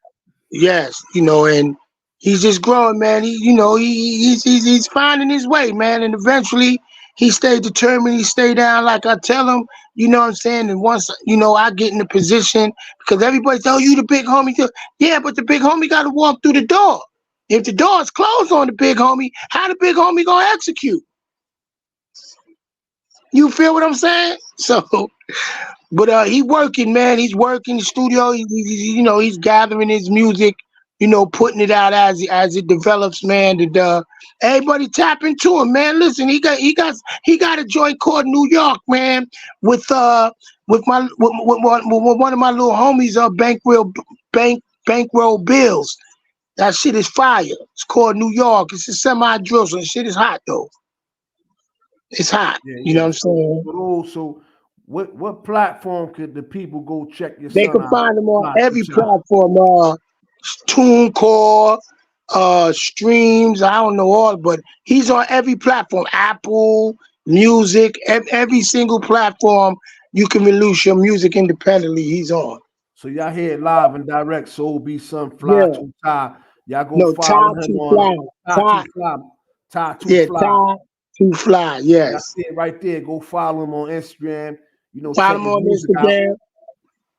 yes, and he's just growing, man. He's finding his way, man. And eventually he stayed determined. He stayed down like I tell him, you know what I'm saying? And once, I get in the position, because everybody tell you the big homie. Yeah, but the big homie got to walk through the door. If the door is closed on the big homie, how the big homie going to execute? You feel what I'm saying? So, but he working, man. He's working in the studio. He's gathering his music, putting it out as it develops, man. And everybody tap into him, man. Listen, he got a joint called New York, man, with one of my little homies, Bankroll Bills. That shit is fire. It's called New York. It's a semi-drill, so the shit is hot though. It's hot. Yeah, you know what I'm saying? So what platform could the people go check your They son can out? Find them on every platform. TuneCore, streams. I don't know all, but he's on every platform. Apple Music, every single platform you can release your music independently. He's on. So y'all hear it live and direct. Soul B Sunfly Yeah. Too Ty. Y'all go No, follow Ty him Too on Fly. Ty Too Fly. Ty Too Yeah, Fly. Ty Too Fly. Y'all Yes. see it right there. Go follow him on Instagram. You know, Follow check him his on music out. Instagram.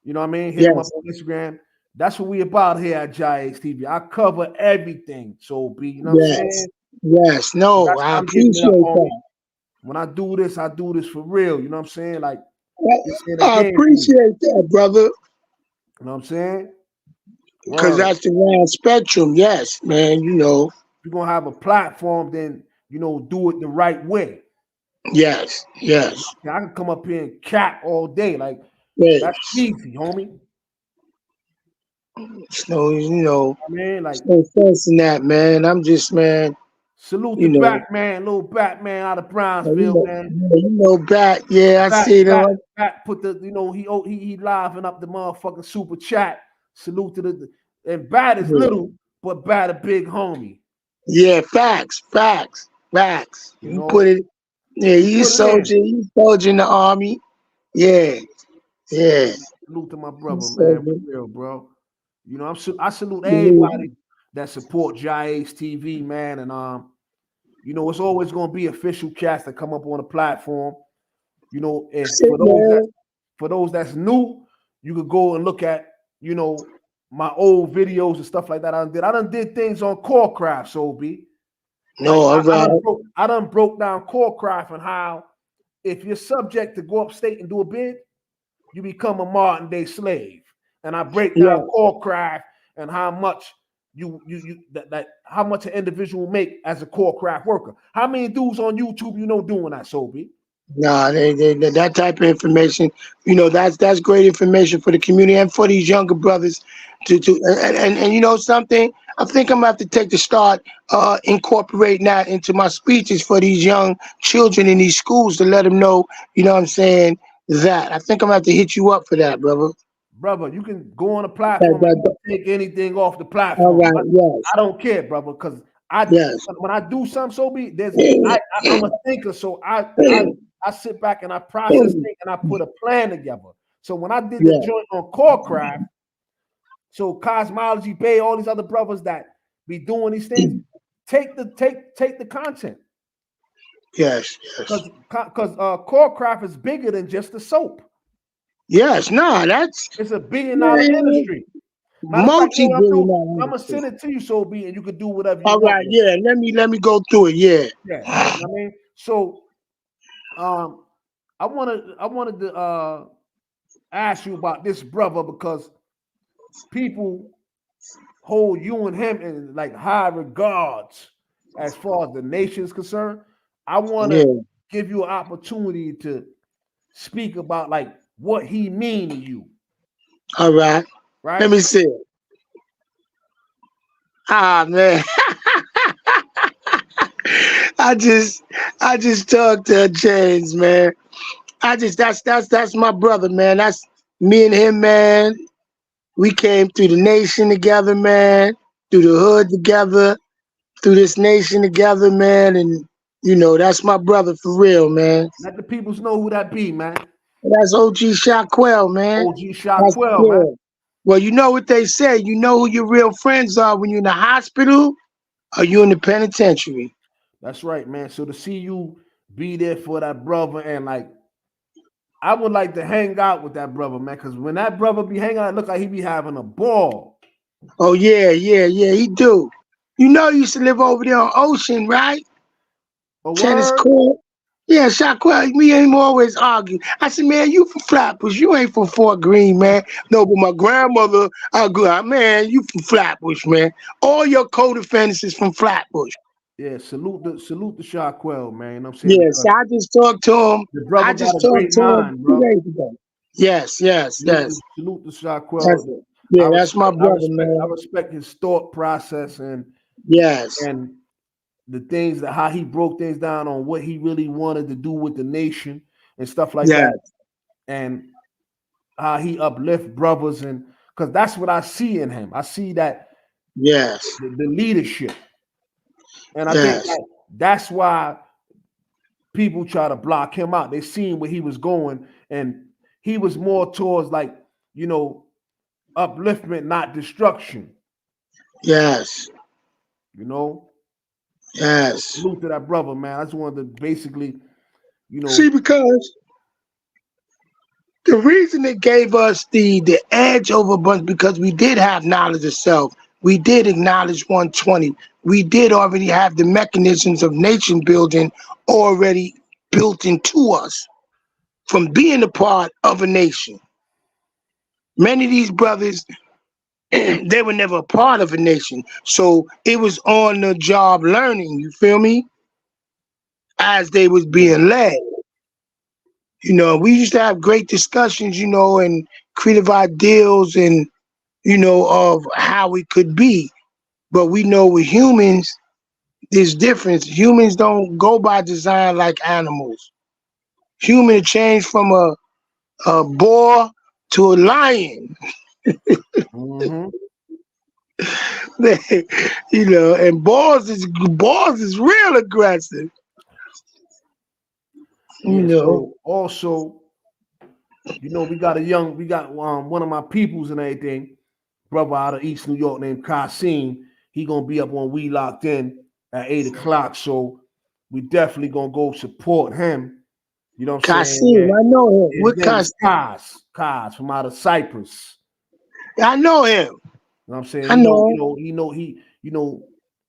You know what I mean? Hit him up Yes. on Instagram. That's what we about here at JAH-ACE TV. I cover everything. So B, you know what I'm Yes. saying? Yes. No, That's I why I'm giving it up, appreciate homie. that. When I do this for real. You know what I'm saying? Like this ain't a I game for me. appreciate that, brother. You know what I'm saying? Because Word. that's the round spectrum. Yes, man. You know. If you're gonna have a platform, then you know, do it the right way. Yes. Yes. I can come up here and cap all day. Like Yes. that's easy, homie. So, you know, I mean, like no sense in that, man. I'm just, man, salute you the know, Batman, little Batman out of Brownsville, man. Bat. Yeah, I see that. Bat put the, you know, he liven up the motherfucking super chat. Salute to the and Bat is little, but Bat a big homie. Yeah, facts. You You know, put it. Yeah, you put it in. soldier in the army. Yeah. Salute to my brother, man. For real, bro. You know, I salute everybody that support JAH-ACE TV, man. And you know, it's always gonna be official cats that come up on the platform. You know, and for those that's new, you could go and look at, you know, my old videos and stuff like that. I done did things on core craft, so be. No, Like, all I done broke down core craft and how if you're subject to go upstate and do a bid, you become a modern day slave. And I break down core craft and how much that how much an individual make as a core craft worker. How many dudes on YouTube you know doing that, Sobe? Nah, that type of information, you know, that's great information for the community and for these younger brothers and you know something. I think I'm gonna have to take the start incorporating that into my speeches for these young children in these schools to let them know, you know what I'm saying, that I think I'm gonna have to hit you up for that, brother. Brother, you can go on the platform and take anything off the platform. All right, yes. I don't care, brother, because when I do something, so be I'm a thinker, so I sit back and I process things and I put a plan together. So when I did the joint on core craft, so Cosmology Bay, all these other brothers that be doing these things, take the content. Yes. Because core craft is bigger than just the soap. Yes, no, it's $1 billion industry. Multi-billion. I'm gonna send it to you, so be, and you can do whatever you want. want. All right, yeah. Let me go through it. Yeah. You know what I mean, so I wanted to ask you about this brother because people hold you and him in like high regards as far as the nation is concerned. I want to give you an opportunity to speak about like what he mean to you. All right. Right. Let me see it. Ah, man. I just talked to James, man. That's my brother, man. That's me and him, man. We came through the nation together, man. Through the hood together. Through this nation together, man. And you know, that's my brother for real, man. Let the peoples know who that be, man. That's OG Shockwell, man. OG Shockwell, man. Well, you know what they say. You know who your real friends are when you're in the hospital or you in the penitentiary. That's right, man. So to see you be there for that brother and like, I would like to hang out with that brother, man, because when that brother be hanging out, it look like he be having a ball. Oh, yeah, he do. You know he used to live over there on Ocean, right? Tennis court. Yeah, Shockwell, me and him always argue. I said, man, you from Flatbush. You ain't from Fort Greene, man. No, but my grandmother, man, you from Flatbush, man. All your co-defendants is from Flatbush. Yeah, salute the Shockwell, man. You know what I'm saying? Yes, I just talked to him. The brother got a great mind, bro. 2 days ago. Yes. Salute the Shockwell. That's my brother, man. I respect his thought process and the things that how he broke things down on what he really wanted to do with the nation and stuff like that, and how he uplift brothers, and because that's what I see in him. I see that Yes. the leadership. And I Yes. think that's why people try to block him out. They seen where he was going, and he was more towards like, you know, upliftment, not destruction. Yes. You know? Yes. Salute to that brother, man. I just wanted to basically, you know. See, because the reason it gave us the edge over bunch, because we did have knowledge of self. We did acknowledge 120. We did already have the mechanisms of nation building already built into us from being a part of a nation. Many of these brothers, they were never a part of a nation. So it was on the job learning, you feel me? As they was being led. You know, we used to have great discussions, you know, and creative ideals and, you know, of how we could be. But we know with humans, there's difference. Humans don't go by design like animals. Humans change from a boar to a lion. Mm-hmm. You know, and boars is real aggressive. Yeah, You know. so also, you know, we got one of my peoples and everything, brother out of East New York named Kasim. He gonna be up on We Locked In at 8 o'clock. So we definitely gonna go support him. You know what I'm saying? Kasim, I know him. What Kasim? Kaz from out of Cyprus. I know him. You know what I'm saying? I know.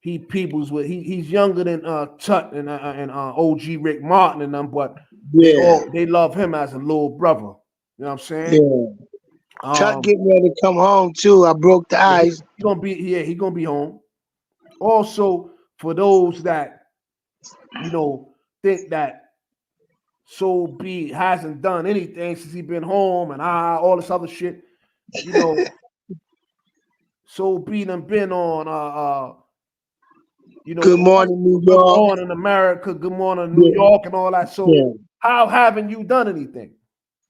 He peoples with he's younger than Tut and OG Rick Martin and them, but they love him as a little brother. You know what I'm saying? Yeah. Tut getting ready to come home too. I broke the ice. He gonna be home. Also, for those that think that Soul B hasn't done anything since he been home and all this other shit, you know, Soul B done been on Good Morning New York, Good Morning America, Good Morning New York, and all that. So how haven't you done anything?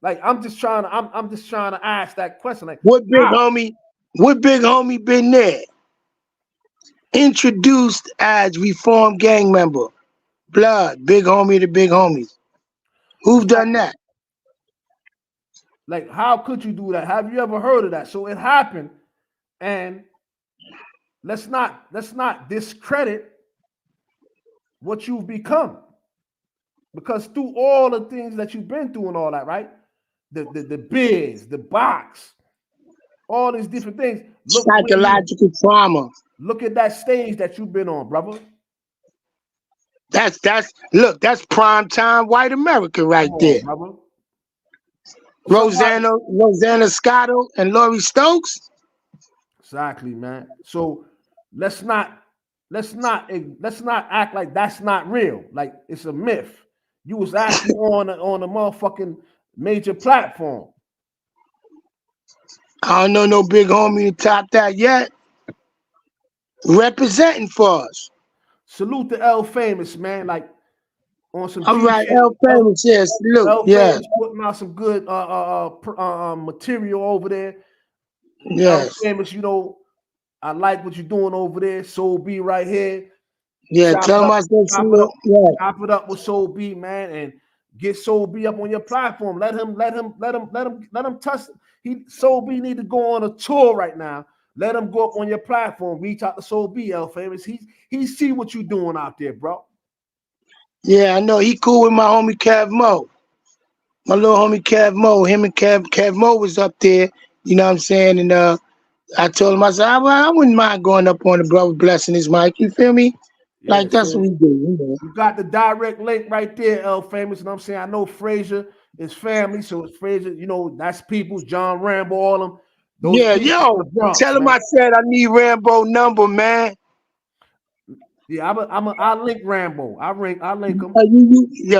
Like I'm just trying to ask that question. Like what big homie been there? Introduced as reformed gang member. Blood, big homie to big homies. Who've done that? Like, how could you do that? Have you ever heard of that? So it happened, and let's not discredit what you've become, because through all the things that you've been through and all that, right? The biz, the box, all these different things. Psychological trauma. Look at that stage that you've been on, brother. That's prime time white America right there. Brother. Rosanna Scotto and Laurie Stokes. Exactly, man. So let's not act like that's not real. Like it's a myth. You was actually on a motherfucking major platform. I don't know no big homie to top that yet. Representing for us. Salute to L Famous, man. Like on some. All right, L Famous, yes. Salute, Famous putting out some good material over there. Yes. L Famous, you know, I like what you're doing over there. Soul B right here. Yeah, tell him I said salute. Chop it up with Soul B, man, and get Soul B up on your platform. Let him touch. Soul B need to go on a tour right now. Let him go up on your platform. Reach out to Soul B, L Famous. He see what you doing out there, bro. Yeah, I know. He cool with my homie Kev Mo. My little homie Kev Mo. Him and Kev Mo was up there. You know what I'm saying? And I told him, I said, I wouldn't mind going up on the brother blessing his mic. You feel me? Yeah, like that's what we do. You know? You got the direct link right there, L Famous. You know what I'm saying? I know Frazier is family, so it's Frazier. You know, that's people's John Rambo, all them. Tell him I said I need Rambo number, man. Yeah, I'll link Rambo. I'll link him.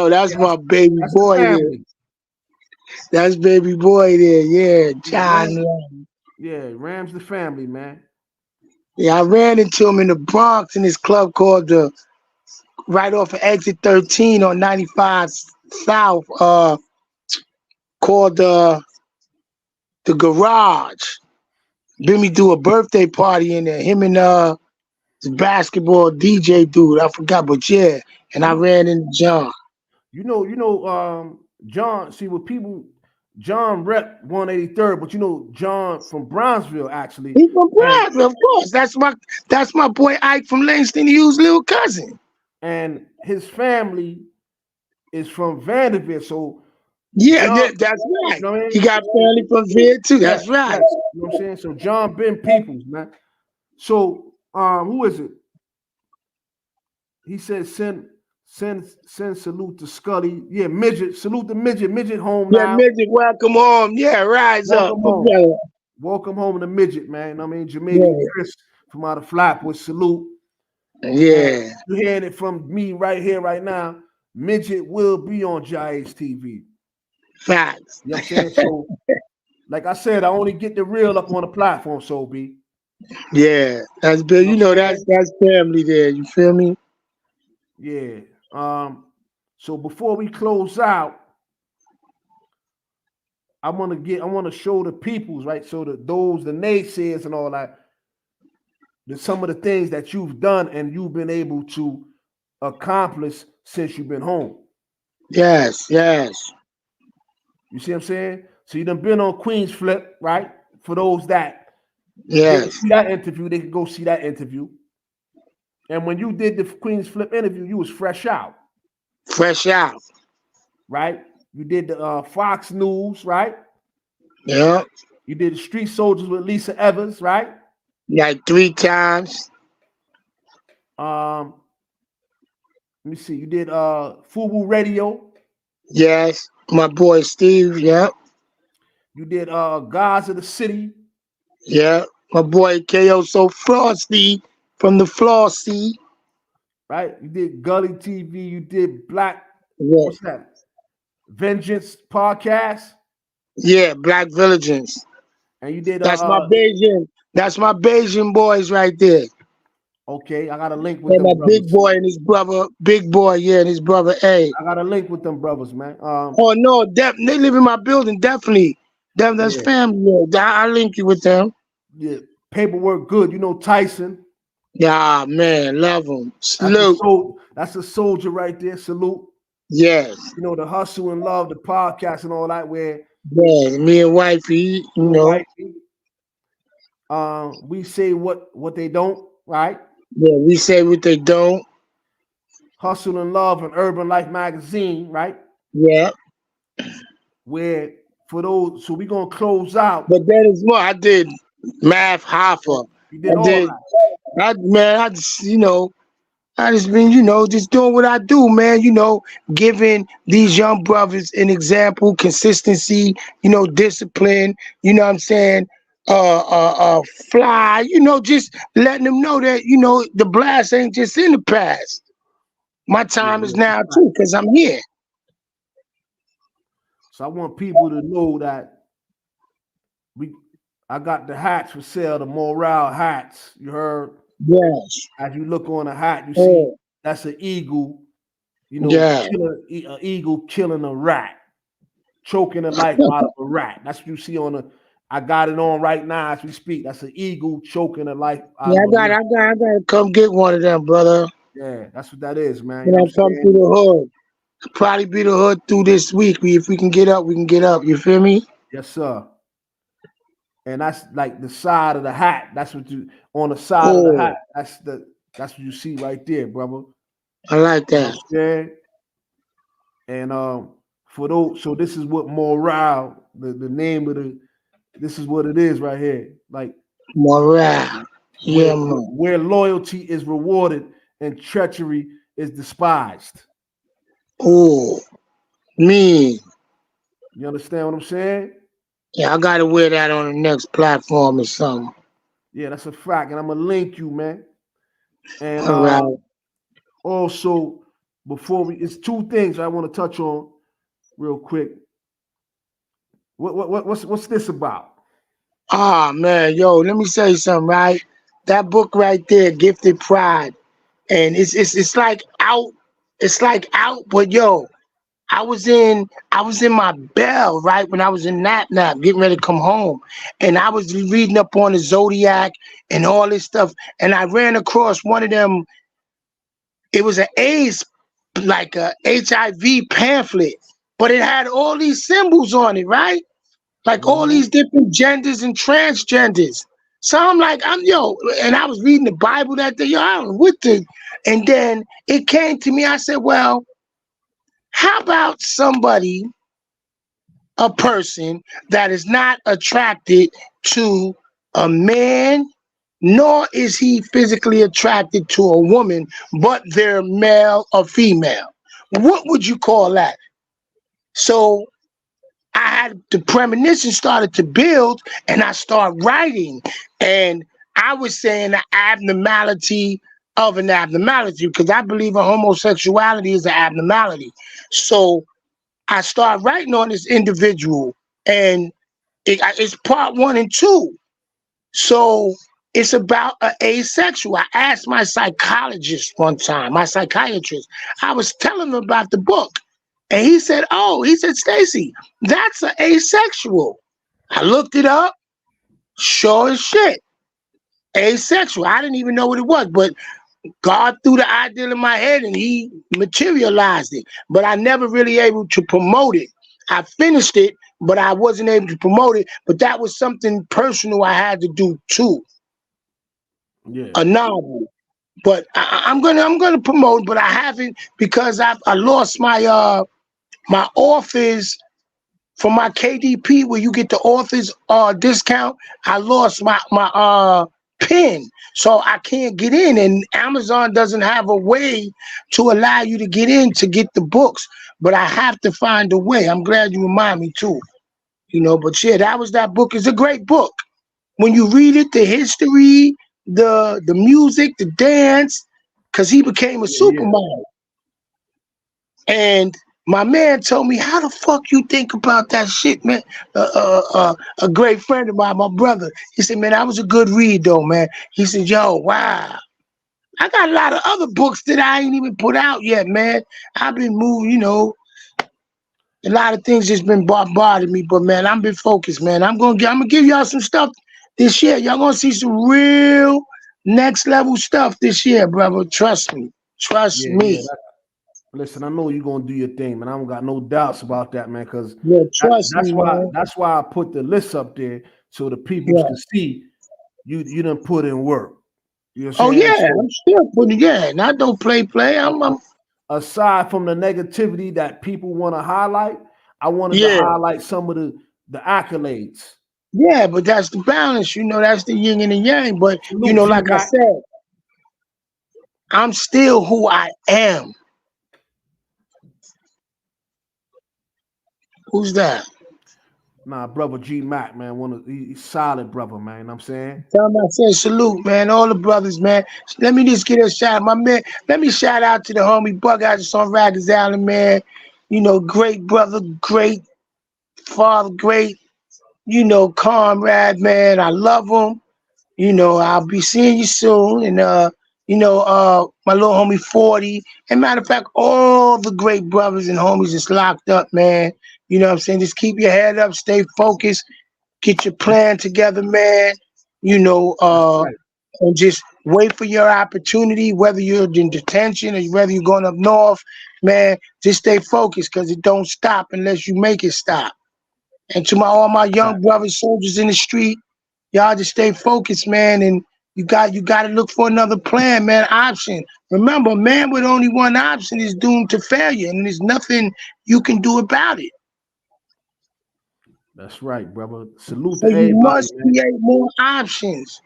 That's my baby boy there. That's baby boy there. Yeah, John. Yeah, Ram's the family, man. Yeah, I ran into him in the Bronx in this club called right off of exit 13 on 95 South, called the Garage. Been me do a birthday party in there. Him and the basketball DJ dude, I forgot, but yeah. And I ran into John. John. See what people. John rep 183rd, but John from Brownsville actually. He's from Brownsville, of course. That's my boy Ike from Langston Hughes' little cousin. And his family is from Vanderbilt, so John, that's right. You know what I mean? He got family from Vid too. That's right. Yes. You know what I'm saying? So John Ben Peoples, man. So who is it? He said send salute to Scully. Yeah, midget. Salute the midget. Midget home now. Yeah, midget, welcome home. Yeah, rise welcome up. Home. Welcome home to midget, man. You know what I mean, Jamaican Chris from out of Flatbush, salute. Yeah. You hearing it from me right here, right now. Midget will be on JAH-ACE TV. Facts. You know what I'm saying? So, like I said, I only get the real up on the platform, so B. Yeah, that's big. That's family there. You feel me? Yeah. So before we close out, I want to show the peoples, right? So the naysayers and all that, some of the things that you've done and you've been able to accomplish since you've been home. Yes. You see what I'm saying? So you done been on Queen's Flip, right? For those that see that interview, they can go see that interview. And when you did the Queen's Flip interview, you was fresh out. Fresh out. Right? You did the Fox News, right? Yeah. You did the Street Soldiers with Lisa Evans, right? Like 3 times. Let me see. You did Fubu Radio. Yes. My boy Steve, yeah. You did Gods of the City. Yeah. My boy KO So Frosty from the Flossy. Right? You did Gully TV. You did Black. What's that? Vengeance Podcast. Yeah, Black Vigilance. And you did That's my Beijing. That's my Beijing boys right there. Okay, I got a link with them my brothers. big boy and his brother, big boy, and his brother A. I got a link with them brothers, man. Oh no, they live in my building, definitely. That's family. I link you with them. Yeah, paperwork good. You know Tyson. Yeah, man, love him. Salute. That's a soldier right there. Salute. Yes. You know the hustle and love, the podcast and all that. Where me and wifey, you know. Wifey. We say what they don't, right? Yeah, we say what they don't. Hustle and Love and Urban Life magazine, right? Yeah. Where for those, so we're gonna close out. But that is more. I did Math Hoffa. You did all that. I just been, just doing what I do, man. Giving these young brothers an example, consistency, discipline. You know what I'm saying? Fly. Just letting them know that the blast ain't just in the past. My time is now too, because I'm here. So I want people to know that I got the hats for sale, the morale hats. You heard? Yes. As you look on the hat, you see that's an eagle. An eagle killing a rat, choking the life out of a rat. That's what you see on the. I got it on right now as we speak. That's an eagle choking the life out of a rat. I gotta come get one of them, brother. Yeah, that's what that is, man. When I come through the hood. Probably be the hood through this week. If we can get up, we can get up. You feel me? Yes, sir. And that's like the side of the hat. That's what you on the side of the hat. That's what you see right there, brother. I like that. Yeah. And for those, so this is what morale, the name of this is what it is right here. Like morale. Yeah, where loyalty is rewarded and treachery is despised. Oh, mean. You understand what I'm saying? Yeah, I gotta wear that on the next platform or something. Yeah, that's a fact, and I'm gonna link you, man. And all right. Also, it's 2 things I want to touch on real quick. What's this about? Ah, man, let me say something, right? That book right there, Gifted Pride, and it's like out. It's like out, but I was in my bell, right, when I was in nap, getting ready to come home. And I was reading up on the Zodiac and all this stuff. And I ran across one of them. It was an AIDS, like a HIV pamphlet, but it had all these symbols on it, right? Like all these different genders and transgenders. So I'm like, and I was reading the Bible that day, I don't know what the, and then it came to me, I said, well, how about somebody, a person that is not attracted to a man, nor is he physically attracted to a woman, but they're male or female? What would you call that? So I had the premonition started to build, and I started writing, and I was saying the abnormality of an abnormality, because I believe in homosexuality is an abnormality. So I started writing on this individual, and it's part 1 and 2. So it's about an asexual. I asked my psychologist one time, my psychiatrist, I was telling him about the book. And he said, Stacey, that's an asexual. I looked it up. Sure as shit. Asexual. I didn't even know what it was, but God threw the idea in my head and he materialized it. But I never really able to promote it. I finished it, but I wasn't able to promote it. But that was something personal I had to do too. Yeah. A novel. But I'm gonna promote, but I haven't, because I lost my my authors from my KDP, where you get the authors discount. I lost my pin, so I can't get in, and Amazon doesn't have a way to allow you to get in to get the books. But I have to find a way. I'm glad you remind me too. But yeah, that book is a great book. When you read it, the history, the music, the dance, because he became a supermodel. And my man told me, how the fuck you think about that shit, man? A great friend of mine, my brother, he said, man, that was a good read though, man. He said, yo, wow. I got a lot of other books that I ain't even put out yet, man. I've been moving, a lot of things just been bombarding me, but man, I've been focused, man. I'm gonna give y'all some stuff this year. Y'all gonna see some real next level stuff this year, brother. Trust me. Trust me. Yeah, listen, I know you're gonna do your thing, man. I don't got no doubts about that, man. Because that's why I put the list up there so the people can see you done put in work. You know what I'm saying? So, I'm still putting and I don't play. I'm aside from the negativity that people want to highlight, I wanted to highlight some of the accolades. Yeah, but that's the balance, that's the yin and the yang. But like I said, I'm still who I am. Who's that? Nah, brother G Mac, man. He's solid brother, man. You know what I'm saying? I'm not saying salute, man. All the brothers, man. Let me just get a shout out. My man, let me shout out to the homie Bug out on Rikers Island, man. Great brother, great father, great, comrade, man. I love him. I'll be seeing you soon. And my little homie 40. And matter of fact, all the great brothers and homies is locked up, man. You know what I'm saying? Just keep your head up, stay focused, get your plan together, man. And just wait for your opportunity, whether you're in detention or whether you're going up north, man. Just stay focused, because it don't stop unless you make it stop. And to all my young brothers, soldiers in the street, y'all just stay focused, man. And you got to look for another plan, man. Option. Remember, man with only one option is doomed to failure, and there's nothing you can do about it. That's right, brother. Salute so to everybody. You must create more options.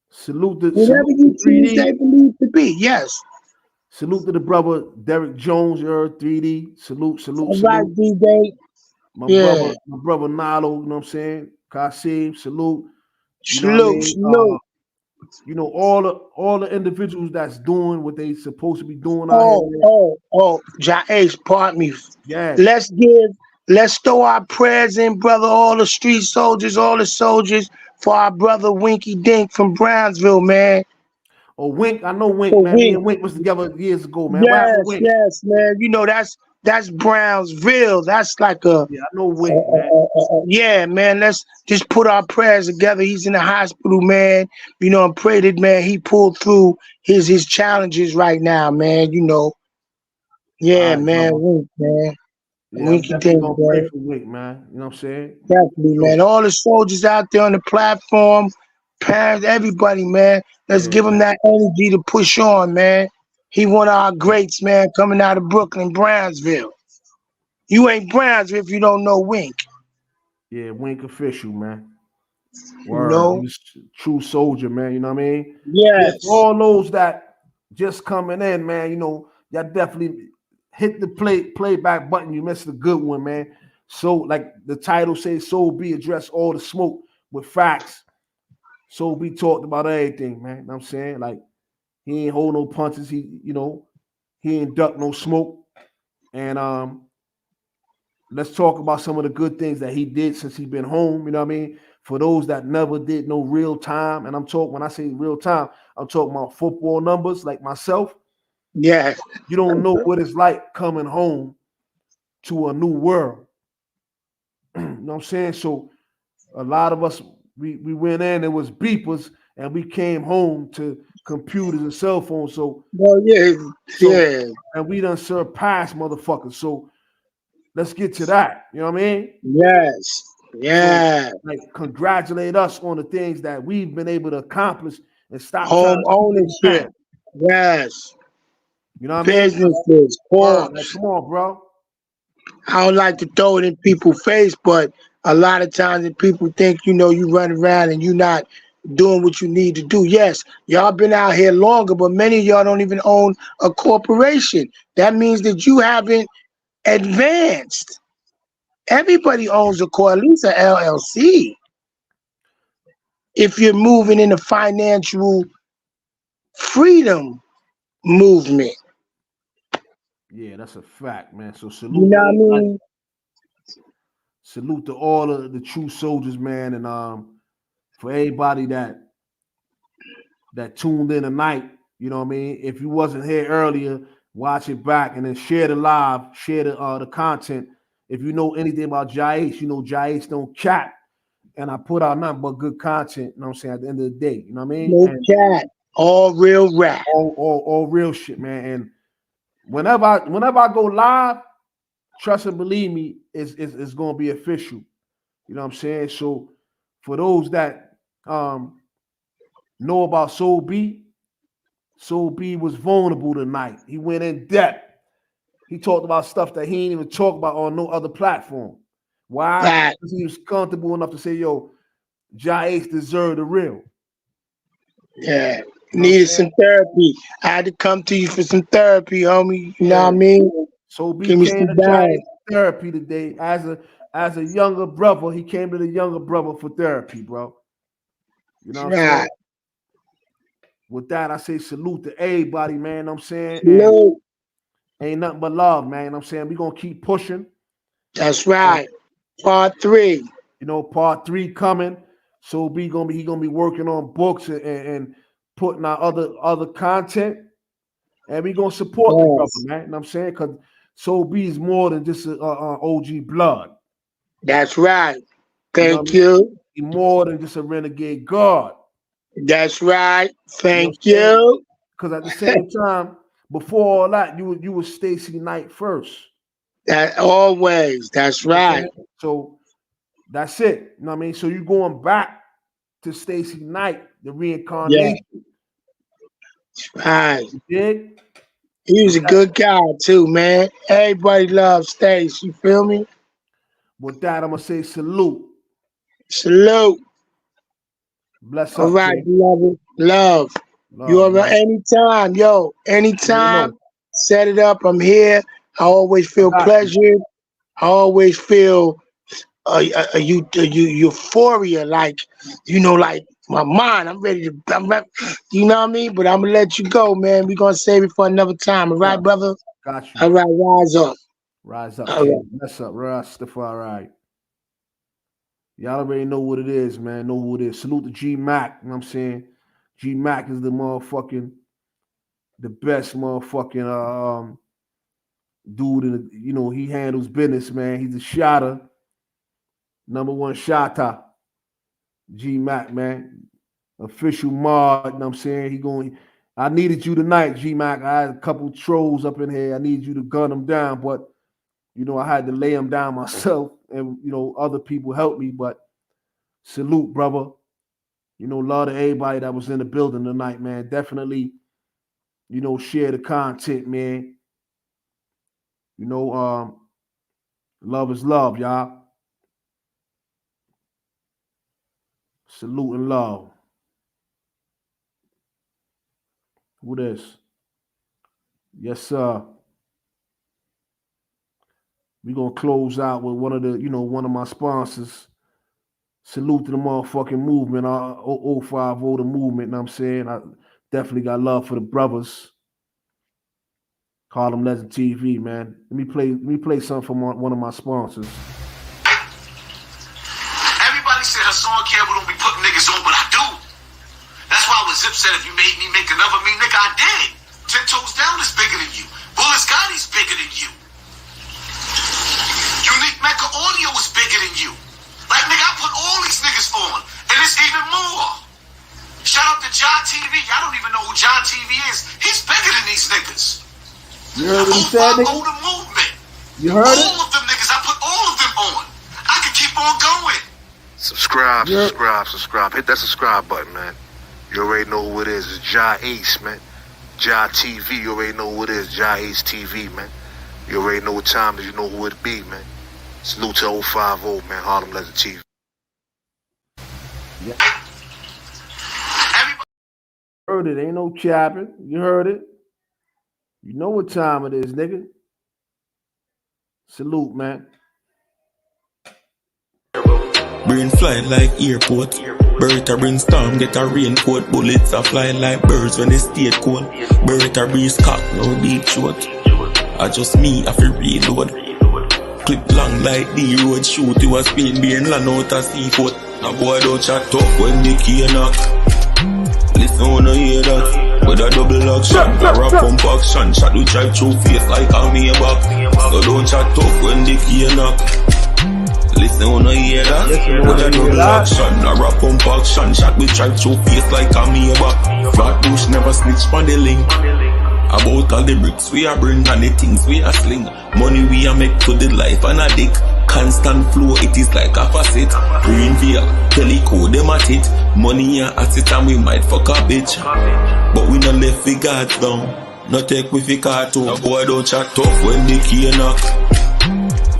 Salute to whatever you choose they believe to be. Yes. Salute to the brother Derek Jones, your 3D. Salute. Right, D-Day. My brother Nalo, you know what I'm saying? Kasim, salute. Salute. All the individuals that's doing what they supposed to be doing out here. JAH-ACE, pardon me. Yeah. Let's throw our prayers in, brother, all the street soldiers, all the soldiers, for our brother Winky Dink from Brownsville, man. Oh, Wink, I know Wink, Oh, man. Me Wink. and Wink was together years ago, man. What happened to Wink? Yes, man. You know that's Brownsville. That's like a Yeah, I know Wink, man. yeah, man. Let's just put our prayers together. He's in the hospital, man. You know, and pray that, man, he pulled through his challenges right now, man. You know, yeah, All right, man. brother. Wink, man. Yeah, I'm Winky definitely dink, gonna pray man. for Wink, man. You know what I'm saying? Definitely, Yo, man. All the soldiers out there on the platform, parents, everybody, man. Let's yeah, give him that energy to push on, man. He one of our greats, man, coming out of Brooklyn, Brownsville. You ain't Brownsville if you don't know Wink. yeah, Wink official, man. You Word, know? he's a true soldier, man. You know what I mean? Yeah, for Yes. all those that just coming in, man, you know, y'all definitely hit the playback button. You missed a good one, man. So, like the title says, so be address all the smoke with facts. So be talked about everything, man. You know what I'm saying? Like he ain't hold no punches. He ain't duck no smoke. And let's talk about some of the good things that he did since he been home. You know what I mean? For those that never did no real time, and I'm talking when I say real time, I'm talking about football numbers like myself. Yeah. You don't know what it's like coming home to a new world. You know what I'm saying? So a lot of us we went in, it was beepers, and we came home to computers and cell phones. Well, yeah. So Yeah. and we done surpassed motherfuckers. So let's get to that. You know what I mean? Yes. So, Yeah. like, congratulate us on the things that we've been able to accomplish and stop trying Home to keep it ownership. down. Yes. You know what I mean? Businesses, Word, like, course. come on, bro. I don't like to throw it in people's face, but a lot of times if people think, you know, you run around and you not doing what you need to do. Yes, y'all been out here longer, but many of y'all don't even own a corporation. That means that you haven't advanced. Everybody owns a core, at least an LLC. If you're moving in the financial freedom movement, Yeah, that's a fact, man. So you salute know to what I everybody. mean? Salute to all of the true soldiers, man, and for everybody that tuned in tonight. You know what I mean? If you wasn't here earlier, watch it back and then share the live, share the content. If you know anything about JAH, you know JAH don't cap. And I put out nothing but good content, you know what I'm saying, at the end of the day. You know what I mean? No And cat, all real rap. all real shit, man. And whenever I go live, trust and believe me, it's gonna be official. You know what I'm saying? So for those that know about Soul B was vulnerable tonight. He went in depth. He talked about stuff that he ain't even talk about on no other platform. Why? Fact. Because he was comfortable enough to say, yo, JAH deserve the real. Yeah. You know what I'm Needed saying? some therapy. I had to come to you for some therapy, homie. You know Yeah. what I mean? So B Give me came some to JAH down. therapy today as a younger brother. He came to the younger brother for therapy, bro. You know what I'm saying? Right. With that, I say salute to everybody, man. You know what I'm saying? And Look, ain't nothing but love, man. You know what I'm saying? We're gonna keep pushing. that's right. Part 3. You know, part 3 coming. So he gonna be working on books and putting out other content. And we gonna support the brother, Yes. man. You know what I'm saying? Because Soul B is more than just a OG blood. That's right. You know what I Thank mean? you. He more than just a renegade guard. That's right. You know what Thank I'm saying? you. Because at the same time, before all that, you was Stacey Knight first. That always. That's You know what I'm right. saying? So that's it. You know what I mean? So you going back to Stacey Knight, the Yeah. reincarnation. Right. You dig? He was With a that, good guy too, man. Everybody loves Stace. You feel me? I'm gonna say salute. Salute. Bless All up, right, King. beloved. Love. You Love, are man. anytime, yo. You Anytime. know, Set it up. I'm here. I always I feel got you. pleasure. I always feel a euphoria, like like my mind. I'm ready to. You know what I mean? But I'm gonna let you go, man. We're gonna save it for another time. All right, brother. Got you. All right, rise up. Rise up, All right. King. Bless up, Rastafari. Y'all already know what it is, man. Know who it is. Salute to G Mac. You know what I'm saying? G-Mac is the best motherfucking dude in the, you know, he handles business, man. He's a shotter. #1 shotter. G-Mac, man. Official mod, you know what I'm saying? I needed you tonight, G-Mac. I had a couple trolls up in here. I need you to gun them down, but you know, I had to lay them down myself, and you know, other people helped me, but salute, brother. You know, love to everybody that was in the building tonight, man. Definitely, you know, share the content, man. You know, love is love, y'all. Salute and love. Who this? Yes, sir. We're gonna close out with one of my sponsors. Salute to the motherfucking movement, 050 the movement, you know what I'm saying? I definitely got love for the brothers. Harlem Legend TV, man. Let me play something from one of my sponsors. Everybody said Hassan Campbell don't be putting niggas on, but I do. That's why when Zip said if you made me make another me, nigga, I did. 10 Toes Down is bigger than you. Bullet Scotty's bigger than you. Unique Mecca Audio is bigger than you. Like, nigga, I put all these niggas on, and it's even more. Shout out to JAH-TV. Y'all don't even know who JAH-TV is. He's bigger than these niggas. You heard what he said, nigga? The movement. You heard it? All of them niggas, I put all of them on. I can keep on going. Subscribe. Hit that subscribe button, man. You already know who it is. It's JAH-ACE, man. JAH-TV, you already know who it is. JAH-ACE TV, man. You already know what time it is. You know who it be, man. Salute to 050, man. Harlem Legend TV. Yeah. Heard it. Ain't no chapping. You heard it. You know what time it is, nigga. Salute, man. Brain fly like airport. Bertha bring storm, get a raincoat. Bullets are flying like birds when they stay cold. Bertha breeze cock, no deep short. I just me, I feel reload. Clip long like the road, shoot you a spin being land out a seafoot. Now boy don't chat tough when the key knock. Listen when I hear that. With a double action, or a pump action. Shot to drive through face like a me back. So don't chat tough when the key knock. Listen when I hear that. With a double action, or a pump action. Shot to drive through face like a me back. Flat bush never snitch on the link. About all the bricks we are bring and the things we are sling. Money we are make to the life and a dick. Constant flow, it is like a facet. Green veil, teleco, them at it. Money and asset and we might fuck a bitch. But we not left we guards down. No take with the cartoon. A boy don't chat tough when the key knock.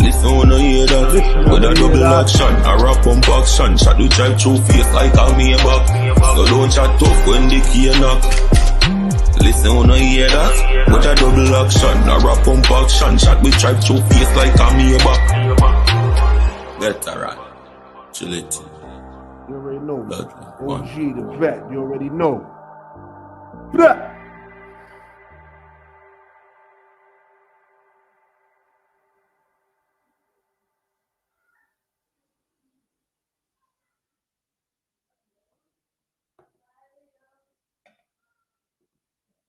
Listen when I hear that. With a double action, or a pump action. Shot to drive through face like a me back. So don't chat tough when the key knock. Listen when I hear that. With a double action, or a pump action. Shot we drive through face like a me back. Get alright. Chill it. You already know. OG, the vet. You already know. Blah.